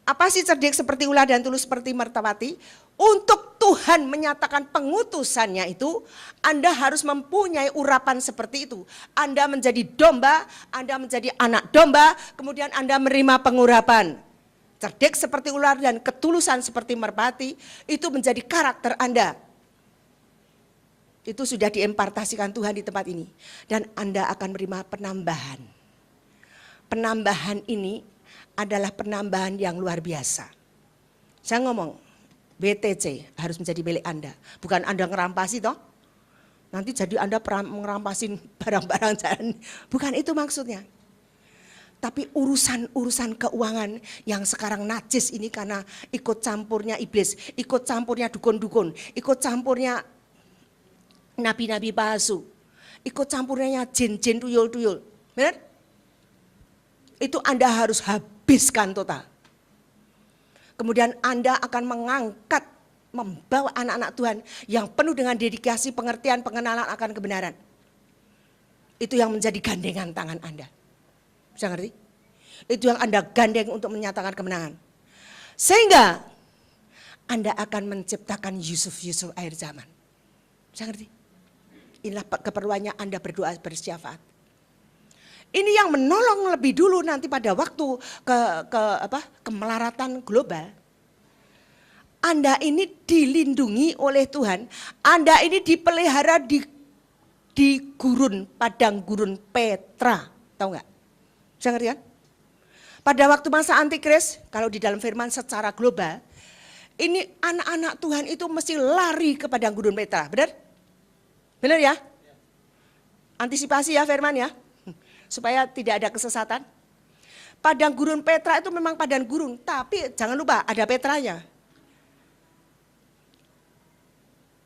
apa sih cerdik seperti ular dan tulus seperti merpati? Untuk Tuhan menyatakan pengutusannya itu, Anda harus mempunyai urapan seperti itu. Anda menjadi domba, Anda menjadi anak domba, kemudian Anda menerima pengurapan. Cerdik seperti ular dan ketulusan seperti merpati, itu menjadi karakter Anda. Itu sudah diimpartasikan Tuhan di tempat ini. Dan Anda akan menerima penambahan. Penambahan ini adalah penambahan yang luar biasa. Saya ngomong, BTC harus menjadi milik Anda. Bukan Anda ngerampasi toh. Nanti jadi Anda ngerampasin barang-barang jalan. Bukan itu maksudnya. Tapi urusan keuangan yang sekarang najis ini karena ikut campurnya iblis. Ikut campurnya dukun-dukun. Ikut campurnya nabi-nabi palsu. Ikut campurnya jin-jin tuyul-tuyul. Benar? Itu Anda harus habiskan total. Kemudian Anda akan mengangkat, membawa anak-anak Tuhan yang penuh dengan dedikasi, pengertian, pengenalan akan kebenaran. Itu yang menjadi gandengan tangan Anda. Bisa ngerti? Itu yang Anda gandeng untuk menyatakan kemenangan. Sehingga Anda akan menciptakan Yusuf-Yusuf akhir zaman. Bisa ngerti? Inilah keperluannya Anda berdoa bersyafaat. Ini yang menolong lebih dulu nanti pada waktu kemelaratan global. Anda ini dilindungi oleh Tuhan. Anda ini dipelihara di gurun, padang gurun Petra. Tahu nggak? Bisa ngerti kan? Pada waktu masa antikris, kalau di dalam firman secara global, ini anak-anak Tuhan itu mesti lari ke padang gurun Petra. Benar? Benar ya? Antisipasi ya firman ya. Supaya tidak ada kesesatan. Padang gurun Petra itu memang padang gurun, tapi jangan lupa ada Petranya.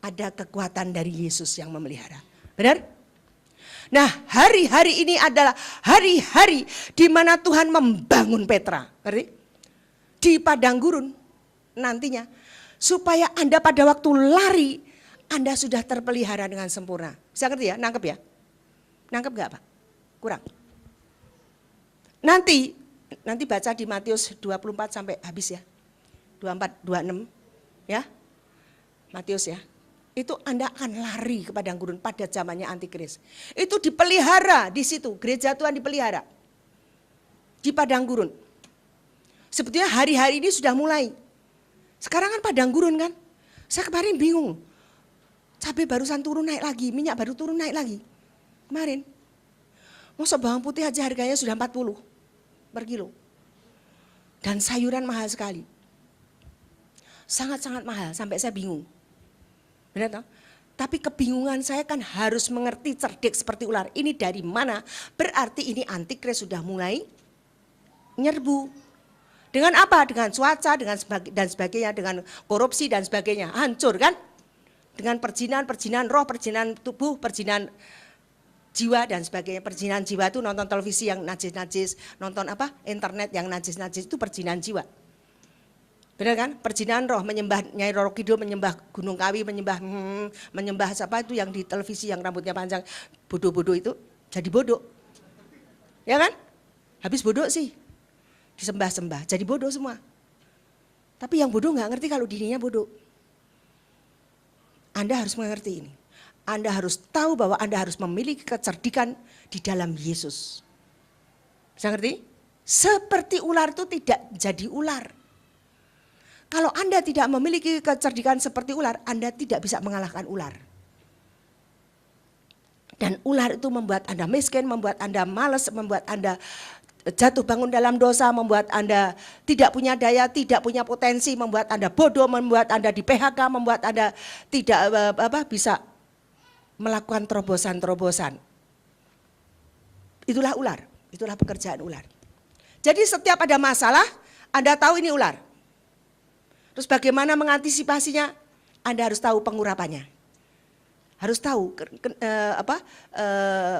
Ada kekuatan dari Yesus yang memelihara. Benar? Nah, hari-hari ini adalah hari-hari di mana Tuhan membangun Petra. Ngerti? Di padang gurun nantinya. Supaya Anda pada waktu lari, Anda sudah terpelihara dengan sempurna. Bisa ngerti ya? Nangkep ya? Nangkep gak Pak? Kurang. Nanti baca di Matius 24 sampai habis ya. 24, 26 ya. Matius ya. Itu Anda akan lari ke padang gurun pada zamannya antikris. Itu dipelihara di situ, gereja Tuhan dipelihara. Di padang gurun. Sebetulnya hari-hari ini sudah mulai. Sekarang kan padang gurun kan. Saya kemarin bingung. Cabai barusan turun naik lagi, minyak baru turun naik lagi. Kemarin. Masa bawang putih aja harganya sudah 40 per kilo. Dan sayuran mahal sekali. Sangat-sangat mahal sampai saya bingung. Benar toh? Tapi kebingungan saya kan harus mengerti cerdik seperti ular. Ini dari mana? Berarti ini antikris sudah mulai nyerbu. Dengan apa? Dengan cuaca, dan sebagainya, dengan korupsi dan sebagainya. Hancur kan? Dengan perjinan roh, perjinan tubuh, perjinan jiwa dan sebagainya. Perjinan jiwa itu nonton televisi yang najis-najis, nonton internet yang najis-najis, itu perjinan jiwa. Benar kan? Perjinan roh, menyembah Nyai Roro Kidul, menyembah Gunung Kawi, menyembah siapa itu yang di televisi yang rambutnya panjang, bodoh-bodoh itu jadi bodoh. Ya kan? Habis bodoh sih, disembah-sembah, jadi bodoh semua. Tapi yang bodoh nggak ngerti kalau dirinya bodoh. Anda harus mengerti ini. Anda harus tahu bahwa Anda harus memiliki kecerdikan di dalam Yesus. Bisa ngerti? Seperti ular itu tidak jadi ular. Kalau Anda tidak memiliki kecerdikan seperti ular, Anda tidak bisa mengalahkan ular. Dan ular itu membuat Anda miskin, membuat Anda malas, membuat Anda jatuh bangun dalam dosa, membuat Anda tidak punya daya, tidak punya potensi, membuat Anda bodoh, membuat Anda di PHK, membuat Anda tidak bisa melakukan terobosan-terobosan. Itulah ular, itulah pekerjaan ular. Jadi setiap ada masalah, Anda tahu ini ular. Terus bagaimana mengantisipasinya? Anda harus tahu pengurapannya. Harus tahu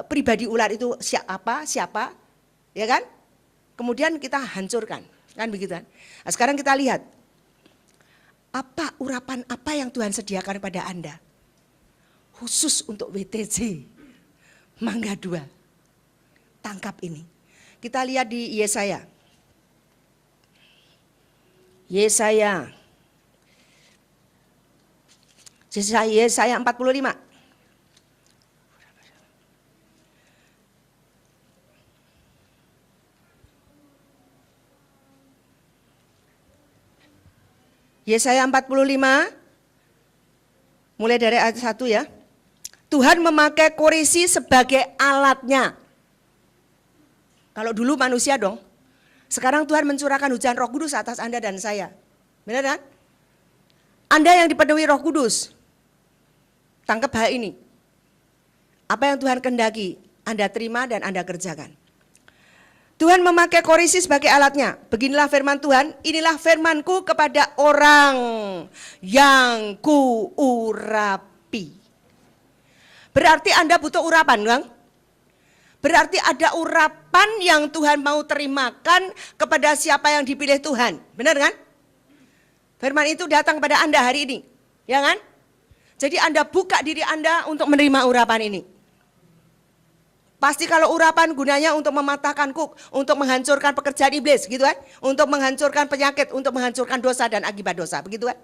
pribadi ular itu siapa, ya kan? Kemudian kita hancurkan, kan begitu kan? Nah, sekarang kita lihat urapan apa yang Tuhan sediakan pada Anda, khusus untuk WTC Mangga 2. Tangkap ini. Kita lihat di Yesaya. Yesaya 45. Yesaya 45, mulai dari ayat 1 ya. Tuhan memakai Koresi sebagai alatnya. Kalau dulu manusia dong. Sekarang Tuhan mencurahkan hujan Roh Kudus atas Anda dan saya. Benar kan? Anda yang dipenuhi Roh Kudus. Tangkap hal ini. Apa yang Tuhan kehendaki, Anda terima dan Anda kerjakan. Tuhan memakai Koresi sebagai alatnya. Beginilah firman Tuhan, inilah firmanku kepada orang yang kuurapi. Berarti Anda butuh urapan, Bang? Berarti ada urapan yang Tuhan mau terimakan kepada siapa yang dipilih Tuhan. Benar kan? Firman itu datang kepada Anda hari ini. Ya kan? Jadi Anda buka diri Anda untuk menerima urapan ini. Pasti kalau urapan gunanya untuk mematahkan kuk, untuk menghancurkan pekerjaan iblis, gitu kan? Untuk menghancurkan penyakit, untuk menghancurkan dosa dan akibat dosa, begitu kan?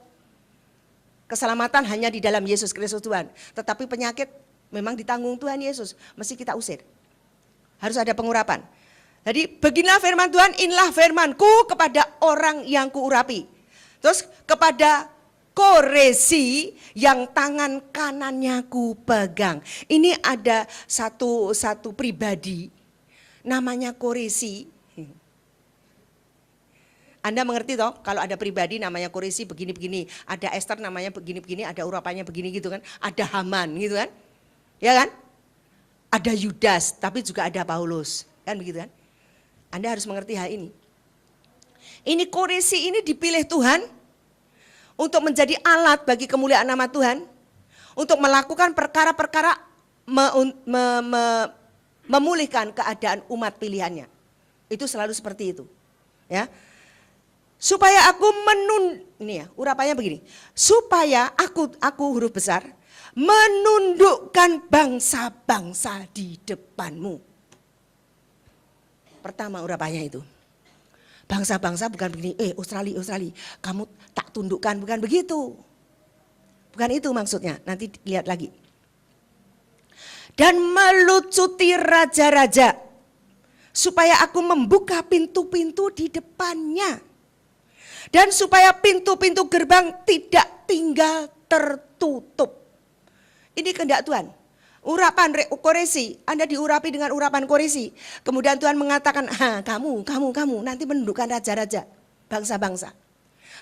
Keselamatan hanya di dalam Yesus Kristus Tuhan. Tetapi penyakit memang ditanggung Tuhan Yesus, mesti kita usir. Harus ada pengurapan. Jadi beginilah firman Tuhan, inilah firmanku kepada orang yang kuurapi. Terus kepada Koresi yang tangan kanannya ku pegang. Ini ada satu pribadi namanya Koresi. Anda mengerti toh kalau ada pribadi namanya Koresi begini-begini. Ada Esther namanya begini-begini, ada urapannya begini gitu kan. Ada Haman gitu kan. Ya kan? Ada Yudas tapi juga ada Paulus. Kan begitu kan? Anda harus mengerti hal ini. Ini Koresi ini dipilih Tuhan untuk menjadi alat bagi kemuliaan nama Tuhan, untuk melakukan perkara-perkara memulihkan keadaan umat pilihannya. Itu selalu seperti itu. Ya. Supaya aku ini ya, urapannya begini. Supaya aku huruf besar menundukkan bangsa-bangsa di depanmu. Pertama urapannya itu. Bangsa-bangsa bukan begini, Australia, kamu tak tundukkan, bukan begitu. Bukan itu maksudnya, nanti lihat lagi. Dan melucuti raja-raja, supaya aku membuka pintu-pintu di depannya. Dan supaya pintu-pintu gerbang tidak tinggal tertutup. Ini kehendak Tuhan. Urapan Koresi, Anda diurapi dengan urapan Koresi. Kemudian Tuhan mengatakan, kamu nanti menundukkan raja-raja, bangsa-bangsa.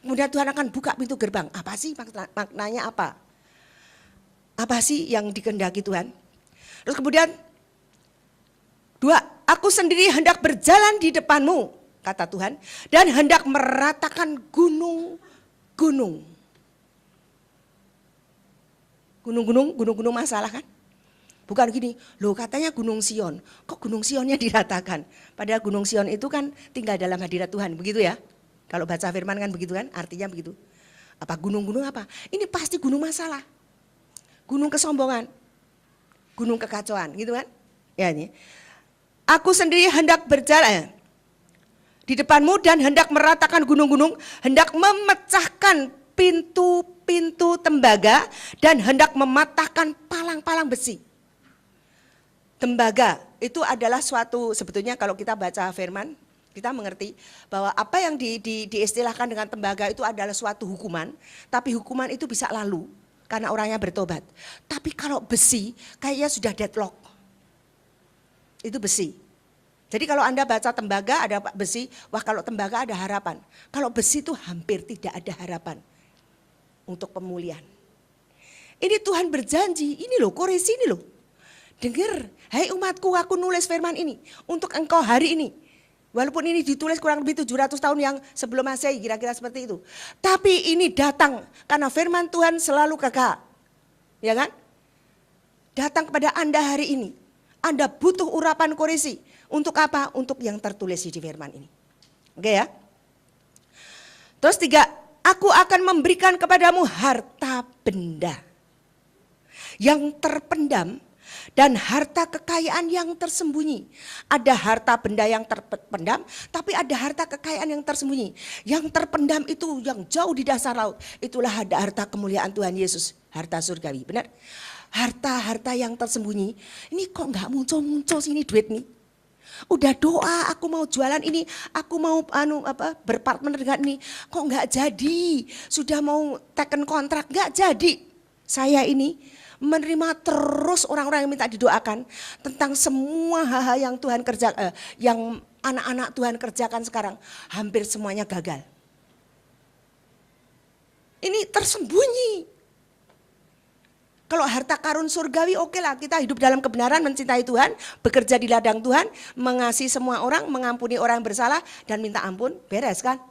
Kemudian Tuhan akan buka pintu gerbang. Apa sih maknanya apa? Apa sih yang dikehendaki Tuhan? Terus kemudian 2, aku sendiri hendak berjalan di depanmu, kata Tuhan, dan hendak meratakan gunung-gunung. Gunung-gunung masalah kan? Bukan gini, loh katanya Gunung Sion, kok Gunung Sionnya diratakan? Padahal Gunung Sion itu kan tinggal dalam hadirat Tuhan, begitu ya? Kalau baca firman kan begitu kan, artinya begitu. Apa gunung-gunung apa? Ini pasti gunung masalah. Gunung kesombongan, gunung kekacauan gitu kan? Ya ini. Aku sendiri hendak berjalan di depanmu dan hendak meratakan gunung-gunung, hendak memecahkan pintu-pintu tembaga dan hendak mematahkan palang-palang besi. Tembaga itu adalah suatu, sebetulnya kalau kita baca firman, kita mengerti bahwa apa yang diistilahkan dengan tembaga itu adalah suatu hukuman, tapi hukuman itu bisa lalu karena orangnya bertobat. Tapi kalau besi, kayaknya sudah deadlock. Itu besi. Jadi kalau Anda baca tembaga ada besi, wah kalau tembaga ada harapan. Kalau besi itu hampir tidak ada harapan untuk pemulihan. Ini Tuhan berjanji, ini loh Koresi ini loh. Dengar, hai umatku, aku nulis firman ini untuk engkau hari ini. Walaupun ini ditulis kurang lebih 700 tahun yang sebelum Masehi, kira-kira seperti itu. Tapi ini datang karena firman Tuhan selalu kekal. Ya kan? Datang kepada Anda hari ini. Anda butuh urapan Koresi. Untuk apa? Untuk yang tertulis di firman ini. Oke ya? Terus 3, aku akan memberikan kepadamu harta benda yang terpendam dan harta kekayaan yang tersembunyi. Ada harta benda yang terpendam, tapi ada harta kekayaan yang tersembunyi. Yang terpendam itu yang jauh di dasar laut. Itulah ada harta kemuliaan Tuhan Yesus, harta surgawi. Benar? Harta-harta yang tersembunyi. Ini kok nggak muncul-muncul sini duit nih? Udah doa, aku mau jualan ini, aku mau berpartner dengan ini, kok nggak jadi? Sudah mau teken kontrak, nggak jadi. Saya ini menerima terus orang-orang yang minta didoakan tentang semua hal-hal yang Tuhan kerjakan, yang anak-anak Tuhan kerjakan sekarang, hampir semuanya gagal. Ini tersembunyi. Kalau harta karun surgawi oke lah, kita hidup dalam kebenaran, mencintai Tuhan, bekerja di ladang Tuhan, mengasihi semua orang, mengampuni orang yang bersalah dan minta ampun, beres kan?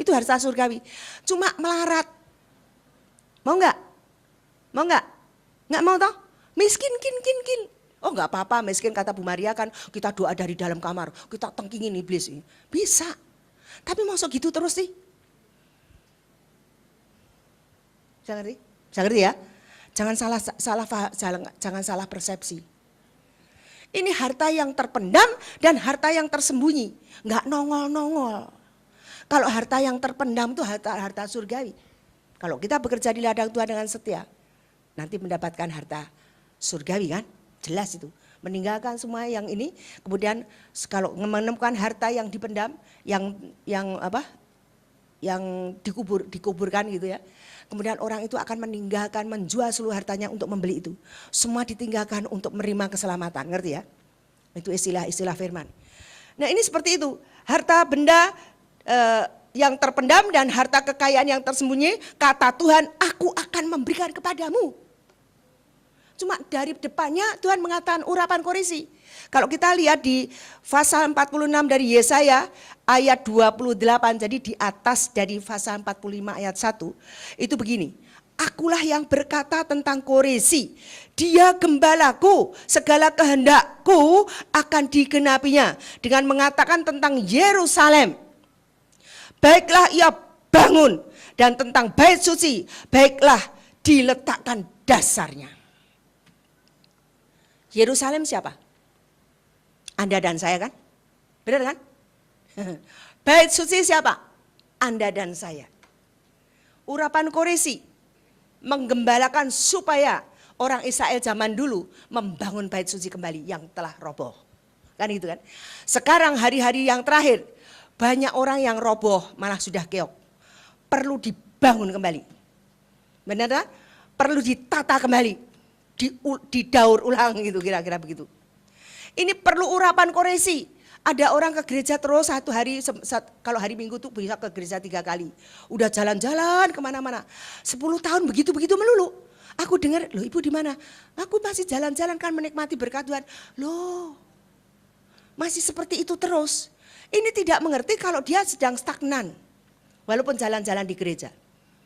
Itu harta surgawi. Cuma melarat. Mau enggak? Mau enggak? Enggak mau toh? Miskin, kin. Oh enggak apa-apa, miskin kata Bu Maria kan, kita doa dari dalam kamar, kita tengkingin iblis. Bisa. Tapi masuk gitu terus sih? Bisa ngerti? Bisa ngerti ya? Jangan salah persepsi. Ini harta yang terpendam dan harta yang tersembunyi, enggak nongol-nongol. Kalau harta yang terpendam itu harta surgawi. Kalau kita bekerja di ladang Tuhan dengan setia, nanti mendapatkan harta surgawi kan? Jelas itu. Meninggalkan semua yang ini, kemudian kalau menemukan harta yang dipendam, yang dikuburkan gitu ya. Kemudian orang itu akan meninggalkan, menjual seluruh hartanya untuk membeli itu. Semua ditinggalkan untuk menerima keselamatan, ngerti ya? Itu istilah firman. Nah ini seperti itu, harta benda yang terpendam dan harta kekayaan yang tersembunyi, kata Tuhan, aku akan memberikan kepadamu. Cuma dari depannya Tuhan mengatakan urapan Koresi. Kalau kita lihat di pasal 46 dari Yesaya ayat 28, jadi di atas dari pasal 45 ayat 1, itu begini. Akulah yang berkata tentang Koresi, dia gembalaku, segala kehendakku akan digenapinya. Dengan mengatakan tentang Yerusalem, baiklah ia bangun, dan tentang bait suci, baiklah diletakkan dasarnya. Yerusalem siapa? Anda dan saya kan? Benar kan? Bait suci siapa? Anda dan saya. Urapan Koresi menggembalakan supaya orang Israel zaman dulu membangun bait suci kembali yang telah roboh. Kan itu kan? Sekarang hari-hari yang terakhir banyak orang yang roboh malah sudah keok. Perlu dibangun kembali. Benar kan? Perlu ditata kembali. Didaur ulang gitu, kira-kira begitu. Ini perlu urapan Koresi. Ada orang ke gereja terus satu hari, kalau hari Minggu tuh bisa ke gereja 3 kali. Udah jalan-jalan kemana-mana. 10 tahun begitu-begitu melulu. Aku dengar, loh ibu di mana? Aku masih jalan-jalan kan menikmati berkat Tuhan. Loh, masih seperti itu terus. Ini tidak mengerti kalau dia sedang stagnan. Walaupun jalan-jalan di gereja.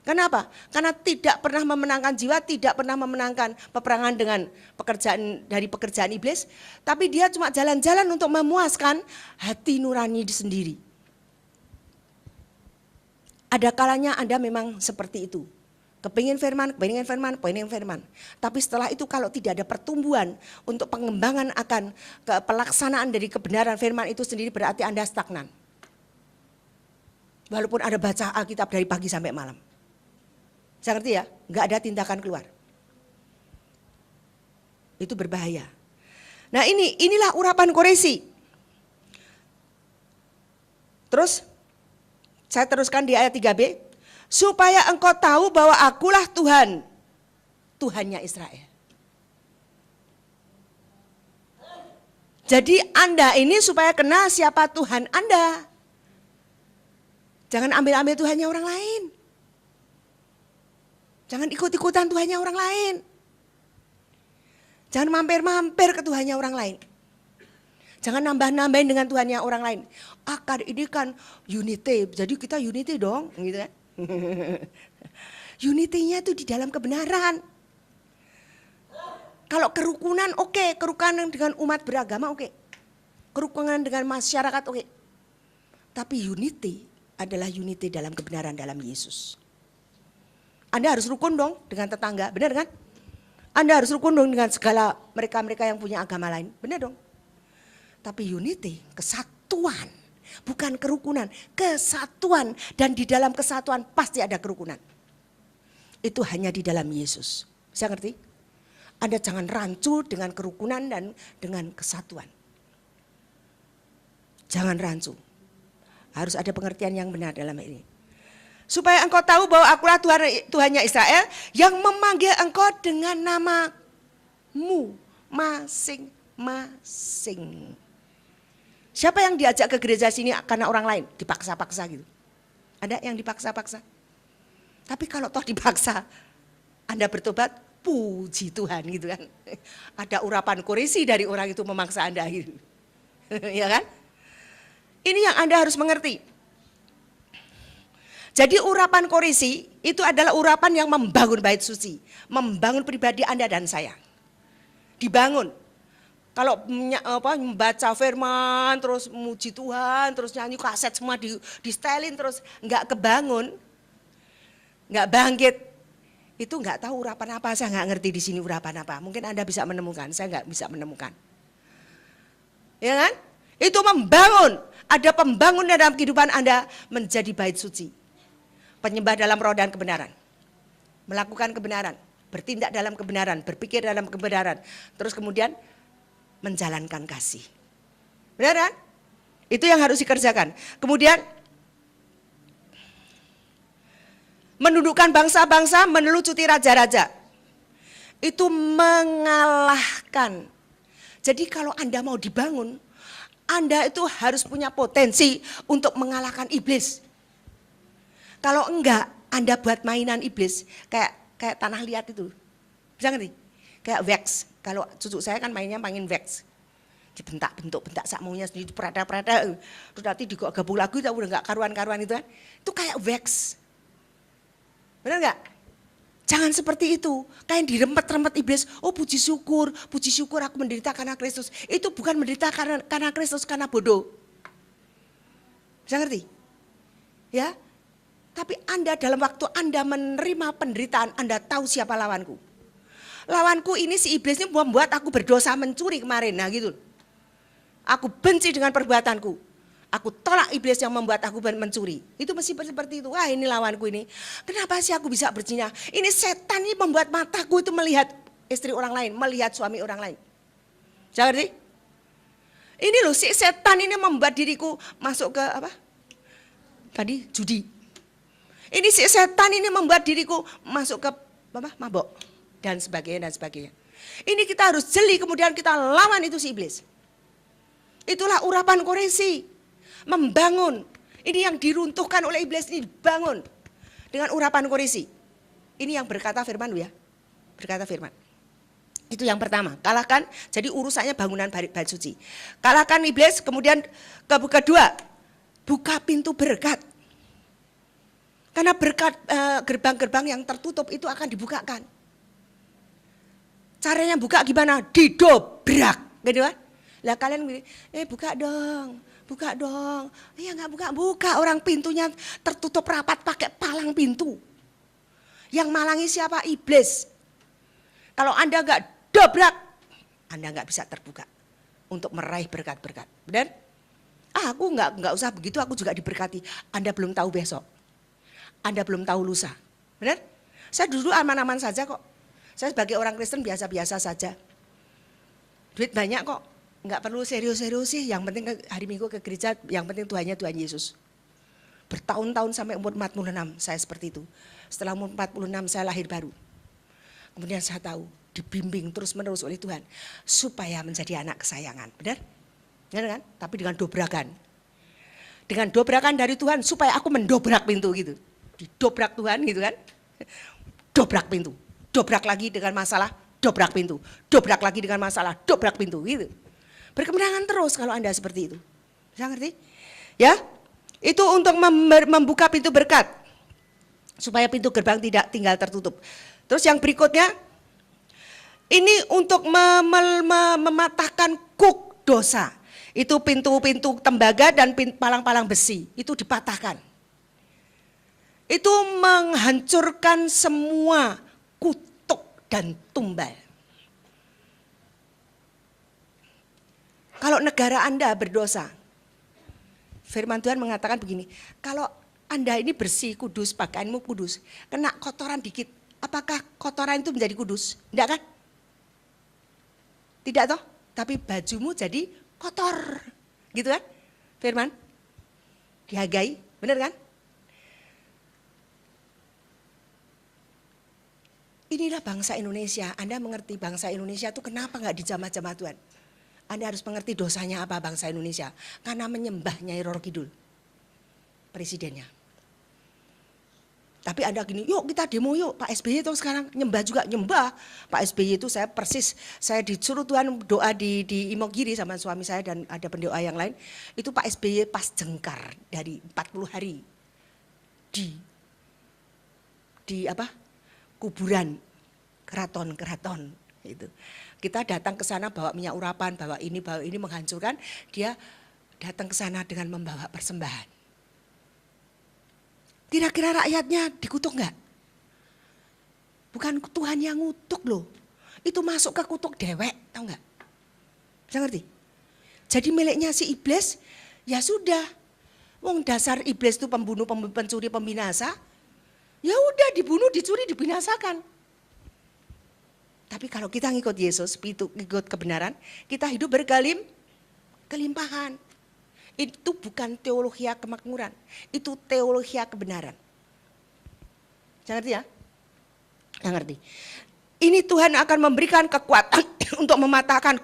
Kenapa? Karena tidak pernah memenangkan jiwa, tidak pernah memenangkan peperangan dengan pekerjaan iblis. Tapi dia cuma jalan-jalan untuk memuaskan hati nurani sendiri. Ada kalanya Anda memang seperti itu. Kepingin firman. Tapi setelah itu kalau tidak ada pertumbuhan untuk pengembangan akan pelaksanaan dari kebenaran firman itu sendiri, berarti Anda stagnan. Walaupun ada baca Alkitab dari pagi sampai malam. Saya ngerti ya, nggak ada tindakan keluar. Itu berbahaya. Nah inilah urapan koresi. Terus saya teruskan di ayat 3b. Supaya engkau tahu bahwa akulah Tuhan, Tuhannya Israel. Jadi Anda ini supaya kenal siapa Tuhan Anda. Jangan ambil-ambil Tuhannya orang lain. Jangan ikut-ikutan Tuhannya orang lain. Jangan mampir-mampir ke Tuhannya orang lain. Jangan nambah-nambahin dengan Tuhannya orang lain. Akar ini kan unity, jadi kita unity dong. Gitu kan. Unity-nya itu di dalam kebenaran. Kalau kerukunan oke, kerukunan dengan umat beragama oke. Kerukunan dengan masyarakat oke. Tapi unity adalah unity dalam kebenaran dalam Yesus. Anda harus rukun dong dengan tetangga, benar kan? Anda harus rukun dong dengan segala mereka-mereka yang punya agama lain, benar dong? Tapi unity, kesatuan, bukan kerukunan, kesatuan. Dan di dalam kesatuan pasti ada kerukunan. Itu hanya di dalam Yesus. Bisa ngerti? Anda jangan rancu dengan kerukunan dan dengan kesatuan. Jangan rancu. Harus ada pengertian yang benar dalam ini. Supaya engkau tahu bahwa akulah Tuhannya Israel yang memanggil engkau dengan namamu masing-masing. Siapa yang diajak ke gereja sini karena orang lain? Dipaksa-paksa gitu. Ada yang dipaksa-paksa. Tapi kalau toh dipaksa, Anda bertobat, puji Tuhan gitu kan. Ada urapan koresi dari orang itu memaksa Anda gitu. Ya kan? Ini yang Anda harus mengerti. Jadi urapan koresi itu adalah urapan yang membangun bait suci. Membangun pribadi Anda dan saya. Dibangun. Kalau membaca firman, terus muji Tuhan, terus nyanyi kaset semua di setelin, terus nggak kebangun, nggak bangkit. Itu nggak tahu urapan apa, saya nggak ngerti di sini urapan apa. Mungkin Anda bisa menemukan, saya nggak bisa menemukan. Ya kan? Itu membangun. Ada pembangunan dalam kehidupan Anda menjadi bait suci. Penyembah dalam roh dan kebenaran. Melakukan kebenaran, bertindak dalam kebenaran, berpikir dalam kebenaran. Terus kemudian menjalankan kasih. Benar kan? Itu yang harus dikerjakan. Kemudian menundukkan bangsa-bangsa, menelucuti raja-raja. Itu mengalahkan. Jadi kalau Anda mau dibangun, Anda itu harus punya potensi untuk mengalahkan iblis. Kalau enggak, Anda buat mainan iblis kayak tanah liat itu. Bisa ngerti? Kayak wax. Kalau cucu saya kan main wax. Dibentak-bentuk sak maunya sendiri, perada-perada. Terus nanti digabung lagu itu udah enggak karuan-karuan itu kan. Itu kayak wax. Benar enggak? Jangan seperti itu. Kayak dirempet-rempet iblis. Oh puji syukur aku menderita karena Kristus. Itu bukan menderita karena Kristus, karena bodoh. Bisa ngerti? Ya. Tapi Anda dalam waktu Anda menerima penderitaan, Anda tahu siapa lawanku. Lawanku ini si iblis ini membuat aku berdosa mencuri kemarin. Nah gitu. Aku benci dengan perbuatanku. Aku tolak iblis yang membuat aku mencuri. Itu mesti seperti itu. Wah ini lawanku ini. Kenapa sih aku bisa berzina? Ini setan ini membuat mataku itu melihat istri orang lain, melihat suami orang lain. Jadi ini loh si setan ini membuat diriku masuk ke apa? Tadi judi. Ini si setan ini membuat diriku masuk ke mabok dan sebagainya. Ini kita harus jeli, kemudian kita lawan itu si iblis. Itulah urapan koresi, membangun. Ini yang diruntuhkan oleh iblis ini dibangun dengan urapan koresi. Ini yang berkata firman ya. berkata firman. Itu yang pertama, kalahkan, jadi urusannya bangunan bait suci. Kalahkan iblis, kemudian kedua, buka pintu berkat. Karena berkat gerbang-gerbang yang tertutup itu akan dibukakan. Caranya buka gimana? Didobrak, gitu kan? Lah kalian buka dong. Iya nggak buka, orang pintunya tertutup rapat pakai palang pintu. Yang malangi siapa? Iblis. Kalau Anda nggak dobrak, Anda nggak bisa terbuka untuk meraih berkat-berkat. Benar? Aku nggak usah begitu, aku juga diberkati. Anda belum tahu besok. Anda belum tahu lusa. Benar? Saya dulu aman-aman saja kok. Saya sebagai orang Kristen biasa-biasa saja. Duit banyak kok. Nggak perlu serius-serius sih, yang penting hari Minggu ke gereja, yang penting Tuhannya Tuhan Yesus. Bertahun-tahun sampai umur 46 saya seperti itu. Setelah umur 46 saya lahir baru. Kemudian saya tahu dibimbing terus-menerus oleh Tuhan supaya menjadi anak kesayangan. Benar? Benar kan? Tapi dengan dobrakan. Dengan dobrakan dari Tuhan supaya aku mendobrak pintu gitu. Didobrak Tuhan gitu kan. Dobrak pintu. Dobrak lagi dengan masalah, dobrak pintu. Dobrak lagi dengan masalah, dobrak pintu gitu. Berkemenangan terus kalau Anda seperti itu. Bisa ngerti? Ya? Itu untuk membuka pintu berkat. Supaya pintu gerbang tidak tinggal tertutup. Terus yang berikutnya, ini untuk mematahkan kuk dosa. Itu pintu-pintu tembaga dan palang-palang besi. Itu dipatahkan. Itu menghancurkan semua kutuk dan tumbal. Kalau negara Anda berdosa, firman Tuhan mengatakan begini, kalau Anda ini bersih, kudus, pakaianmu kudus, kena kotoran dikit, apakah kotoran itu menjadi kudus? Tidak kan? Tidak toh? Tapi bajumu jadi kotor. Gitu kan? Firman? Dihargai, benar kan? Inilah bangsa Indonesia. Anda mengerti bangsa Indonesia itu kenapa nggak dijamah-jamah Tuhan? Anda harus mengerti dosanya apa bangsa Indonesia. Karena menyembah Nyai Roro Kidul. Presidennya. Tapi Anda gini, yuk kita demo yuk. Pak SBY itu sekarang nyembah juga, nyembah. Pak SBY itu saya persis, saya disuruh Tuhan doa di Imogiri sama suami saya dan ada pendoa yang lain. Itu Pak SBY pas jengkar dari 40 hari. Di apa? Kuburan keraton itu. Kita datang ke sana bawa minyak urapan, bawa ini menghancurkan, dia datang ke sana dengan membawa persembahan. Kira-kira rakyatnya dikutuk enggak? Bukan Tuhan yang ngutuk loh. Itu masuk ke kutuk dewek, tahu enggak? Bisa ngerti? Jadi miliknya si iblis, ya sudah. Wong dasar iblis itu pembunuh, pencuri, pembinasa. Ya udah dibunuh, dicuri, dibinasakan. Tapi kalau kita ngikut Yesus, ngikut kebenaran, kita hidup kelimpahan. Itu bukan teologi kemakmuran, itu teologi kebenaran. Jangan ngerti ya? Jangan ngerti. Ini Tuhan akan memberikan kekuatan untuk mematahkan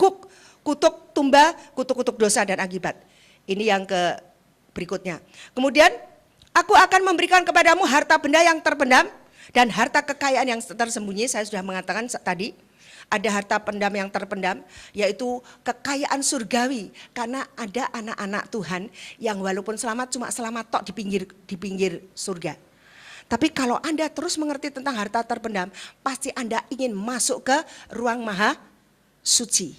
kutuk tumba, kutuk-kutuk dosa dan akibat. Ini yang berikutnya. Kemudian, aku akan memberikan kepadamu harta benda yang terpendam dan harta kekayaan yang tersembunyi. Saya sudah mengatakan tadi, ada harta pendam yang terpendam, yaitu kekayaan surgawi. Karena ada anak-anak Tuhan yang walaupun selamat cuma selamat tok di pinggir surga. Tapi kalau Anda terus mengerti tentang harta terpendam, pasti Anda ingin masuk ke ruang maha suci.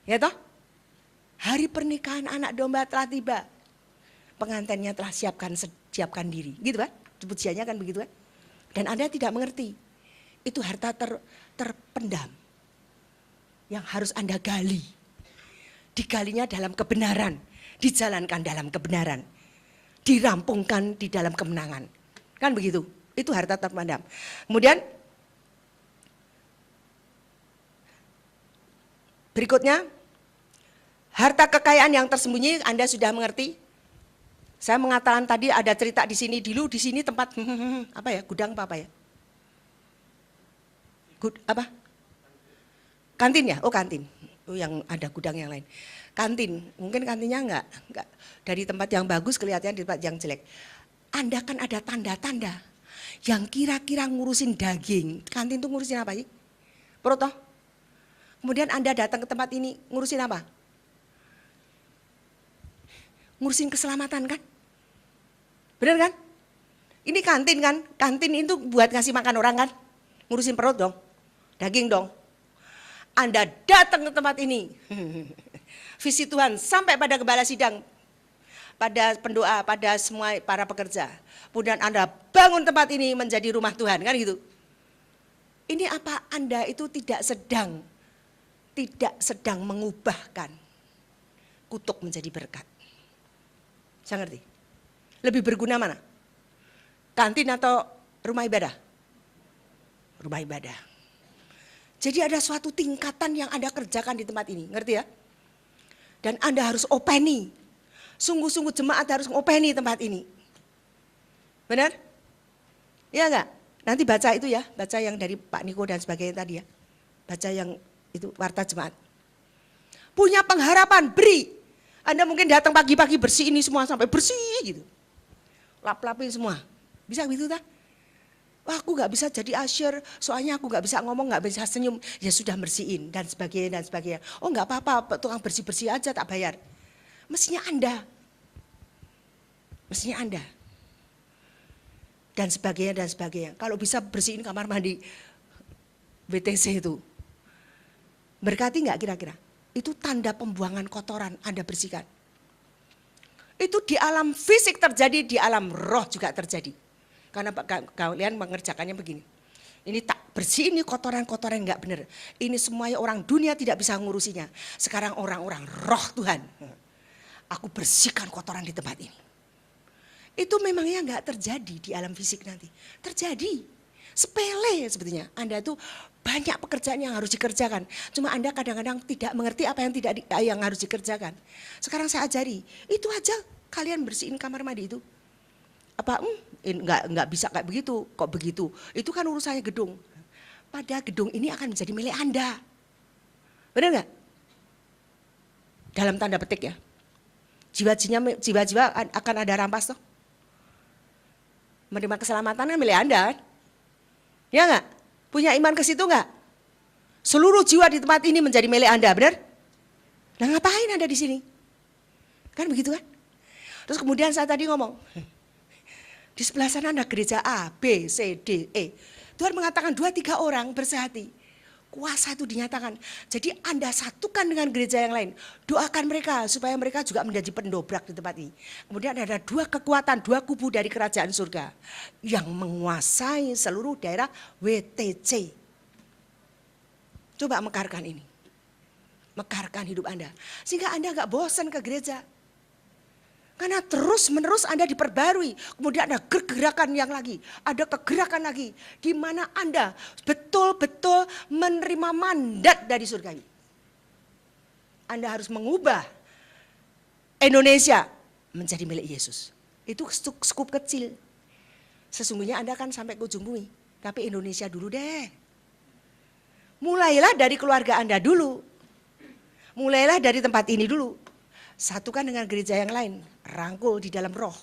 Ya toh? Hari pernikahan anak domba telah tiba. Pengantinnya telah siapkan diri. Gitu kan? Pujiannya kan begitu kan? Dan Anda tidak mengerti. Itu harta terpendam yang harus Anda gali. Digalinya dalam kebenaran, dijalankan dalam kebenaran, dirampungkan di dalam kemenangan. Kan begitu, itu harta terpendam. Kemudian berikutnya, harta kekayaan yang tersembunyi Anda sudah mengerti. Saya mengatakan tadi ada cerita di sini dulu, di sini tempat apa ya, gudang apa ya? Kantin ya? Oh kantin. Oh yang ada gudang yang lain. Kantin, mungkin kantinnya enggak dari tempat yang bagus kelihatan di tempat yang jelek. Anda kan ada tanda-tanda yang kira-kira ngurusin daging. Kantin tuh ngurusin apa sih? Perut toh? Kemudian Anda datang ke tempat ini ngurusin apa? Ngurusin keselamatan kan? Benar kan? Ini kantin kan? Kantin itu buat ngasih makan orang kan? Ngurusin perut dong. Daging dong. Anda datang ke tempat ini. Visi Tuhan sampai pada gembala sidang, pada pendoa, pada semua para pekerja. Kemudian Anda bangun tempat ini menjadi rumah Tuhan, kan gitu. Ini apa Anda itu tidak sedang mengubahkan kutuk menjadi berkat. Saya ngerti. Lebih berguna mana? Kantin atau rumah ibadah? Rumah ibadah. Jadi ada suatu tingkatan yang Anda kerjakan di tempat ini, ngerti ya? Dan Anda harus openi. Sungguh-sungguh jemaat harus openi tempat ini. Benar? Iya enggak? Nanti baca itu ya, baca yang dari Pak Niko dan sebagainya tadi ya. Baca yang itu warta jemaat. Punya pengharapan, beri. Anda mungkin datang pagi-pagi bersih ini semua sampai bersih gitu. Lap-lapin semua. Bisa gitu tak? Wah, aku gak bisa jadi usher, soalnya aku gak bisa ngomong, gak bisa senyum. Ya sudah bersihin dan sebagainya dan sebagainya. Oh gak apa-apa, tukang bersih-bersih aja tak bayar. Mestinya Anda. Mestinya Anda. Dan sebagainya dan sebagainya. Kalau bisa bersihin kamar mandi WTC itu. Berkati gak kira-kira? Itu tanda pembuangan kotoran Anda bersihkan. Itu di alam fisik terjadi, di alam roh juga terjadi. Karena kalian mengerjakannya begini. Ini tak bersih, ini kotoran-kotoran enggak benar. Ini semuanya orang dunia tidak bisa ngurusinya. Sekarang orang-orang roh Tuhan. Aku bersihkan kotoran di tempat ini. Itu memangnya enggak terjadi di alam fisik nanti. Terjadi. Sepele sebetulnya. Anda tuh banyak pekerjaan yang harus dikerjakan. Cuma Anda kadang-kadang tidak mengerti apa yang harus dikerjakan. Sekarang saya ajari. Itu aja kalian bersihin kamar mandi itu. Apa enggak bisa kayak begitu, kok begitu? Itu kan urusannya gedung. Pada gedung ini akan menjadi milik Anda. Benar enggak? Dalam tanda petik ya. Jiwa-jiwa akan ada rampas toh. Menerima keselamatan kan milik Anda. Ya enggak? Punya iman ke situ enggak? Seluruh jiwa di tempat ini menjadi milik Anda, benar? Nah, ngapain Anda di sini? Kan begitu kan? Terus kemudian saya tadi ngomong, di sebelah sana ada gereja A, B, C, D, E. Tuhan mengatakan 2-3 orang bersehati. Kuasa itu dinyatakan. Jadi Anda satukan dengan gereja yang lain. Doakan mereka supaya mereka juga menjadi pendobrak di tempat ini. Kemudian ada 2 kekuatan, 2 kubu dari kerajaan surga. Yang menguasai seluruh daerah WTC. Coba mekarkan ini. Mekarkan hidup Anda. Sehingga Anda gak bosan ke gereja. Karena terus menerus Anda diperbarui. Kemudian ada kegerakan yang lagi. Ada kegerakan lagi. Di mana Anda betul-betul menerima mandat dari surga ini. Anda harus mengubah Indonesia menjadi milik Yesus. Itu skup kecil. Sesungguhnya Anda kan sampai ke ujung bumi. Tapi Indonesia dulu deh. Mulailah dari keluarga Anda dulu. Mulailah dari tempat ini dulu. Satukan dengan gereja yang lain, rangkul di dalam roh.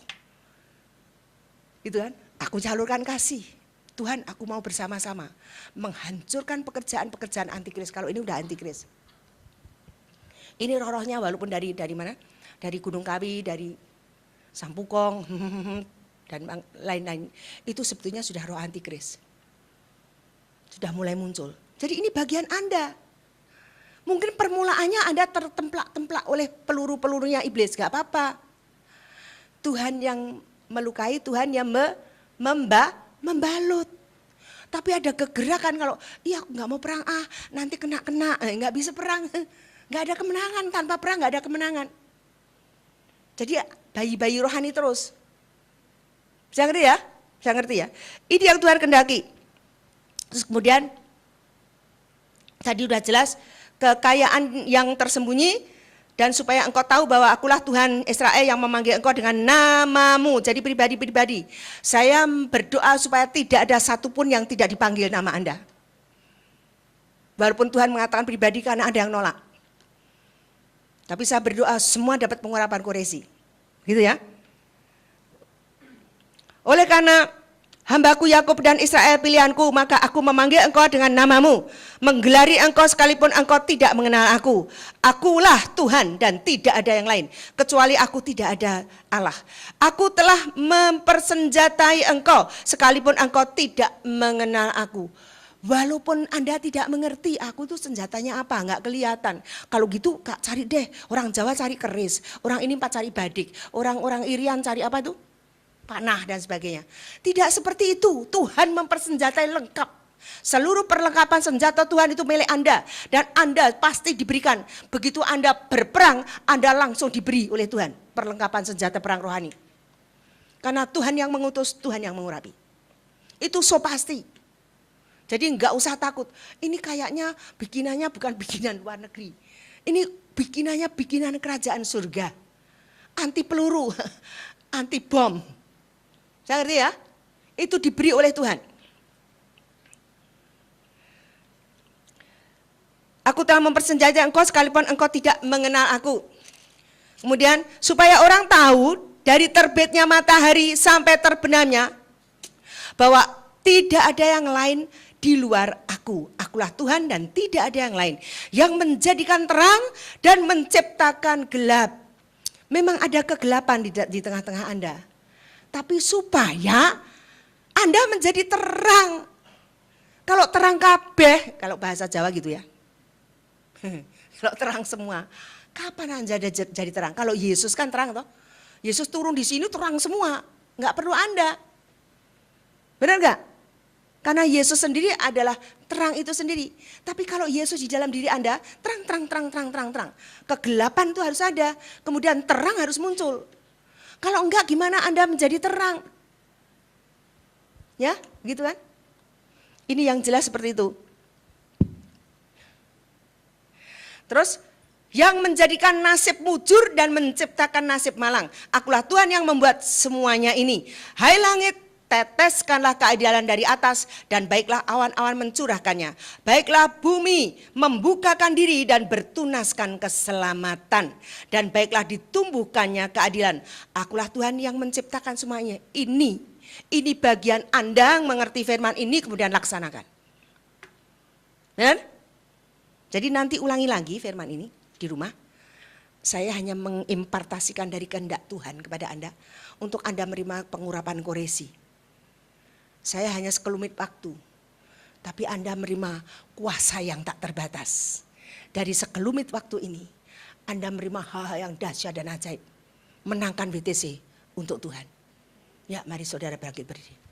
Gitu kan? Aku jalurkan kasih. Tuhan, aku mau bersama-sama menghancurkan pekerjaan-pekerjaan antikris. Kalau ini udah antikris. Ini roh-rohnya walaupun dari mana? Dari Gunung Kawi, dari Sampukong dan lain-lain. Itu sebetulnya sudah roh antikris. Sudah mulai muncul. Jadi ini bagian Anda. Mungkin permulaannya Anda tertemplak-templak oleh peluru-pelurunya iblis, gak apa-apa. Tuhan yang melukai, Tuhan yang membalut. Tapi ada kegerakan kalau, iya aku gak mau perang, nanti kena, gak bisa perang. Gak ada kemenangan, tanpa perang gak ada kemenangan. Jadi bayi-bayi rohani terus. Bisa ngerti ya? Bisa ngerti ya? Ini yang Tuhan kendaki. Terus kemudian, tadi udah jelas, kekayaan yang tersembunyi dan supaya engkau tahu bahwa akulah Tuhan Israel yang memanggil engkau dengan namamu. Jadi pribadi-pribadi. Saya berdoa supaya tidak ada satupun yang tidak dipanggil nama Anda. Walaupun Tuhan mengatakan pribadi karena ada yang nolak. Tapi saya berdoa semua dapat pengurapan koreksi. Gitu ya. Oleh karena Hambaku Yakub dan Israel pilihanku, maka aku memanggil engkau dengan namamu, menggelari engkau sekalipun engkau tidak mengenal aku. Akulah Tuhan dan tidak ada yang lain, kecuali aku tidak ada Allah. Aku telah mempersenjatai engkau sekalipun engkau tidak mengenal aku. Walaupun Anda tidak mengerti aku tuh senjatanya apa, nggak kelihatan. Kalau gitu Kak cari deh, orang Jawa cari keris, orang ini cari badik, orang Irian cari apa tuh? Panah dan sebagainya. Tidak seperti itu. Tuhan mempersenjatai lengkap. Seluruh perlengkapan senjata Tuhan itu milik Anda. Dan Anda pasti diberikan. Begitu Anda berperang, Anda langsung diberi oleh Tuhan perlengkapan senjata perang rohani. Karena Tuhan yang mengutus, Tuhan yang mengurapi. Itu so pasti. Jadi enggak usah takut. Ini kayaknya bikinannya bukan bikinan luar negeri. Ini bikinannya bikinan kerajaan surga. Anti peluru, anti bom. Saya ngerti ya? Itu diberi oleh Tuhan. Aku telah mempersenjatai engkau sekalipun engkau tidak mengenal aku. Kemudian supaya orang tahu dari terbitnya matahari sampai terbenamnya bahwa tidak ada yang lain di luar aku. Akulah Tuhan dan tidak ada yang lain yang menjadikan terang dan menciptakan gelap. Memang ada kegelapan di tengah-tengah Anda. Tapi supaya Anda menjadi terang. Kalau terang kabeh, kalau bahasa Jawa gitu ya. Kalau terang semua, kapan Anda jadi terang? Kalau Yesus kan terang toh. Yesus turun di sini terang semua, nggak perlu Anda. Benar nggak? Karena Yesus sendiri adalah terang itu sendiri. Tapi kalau Yesus di dalam diri Anda, terang. Kegelapan itu harus ada, kemudian terang harus muncul. Kalau enggak gimana Anda menjadi terang? Ya, gitu kan? Ini yang jelas seperti itu. Terus, yang menjadikan nasib mujur dan menciptakan nasib malang. Akulah Tuhan yang membuat semuanya ini. Hai langit, teteskanlah keadilan dari atas dan baiklah awan-awan mencurahkannya. Baiklah bumi membukakan diri dan bertunaskan keselamatan. Dan baiklah ditumbuhkannya keadilan. Akulah Tuhan yang menciptakan semuanya. Ini bagian Anda yang mengerti firman ini kemudian laksanakan. Benar? Jadi nanti ulangi lagi firman ini di rumah. Saya hanya mengimpartasikan dari kehendak Tuhan kepada Anda untuk Anda menerima pengurapan koresi. Saya hanya sekelumit waktu, tapi Anda menerima kuasa yang tak terbatas. Dari sekelumit waktu ini, Anda menerima hal-hal yang dahsyat dan ajaib. Menangkan BTC untuk Tuhan. Ya, mari saudara bangkit berdiri.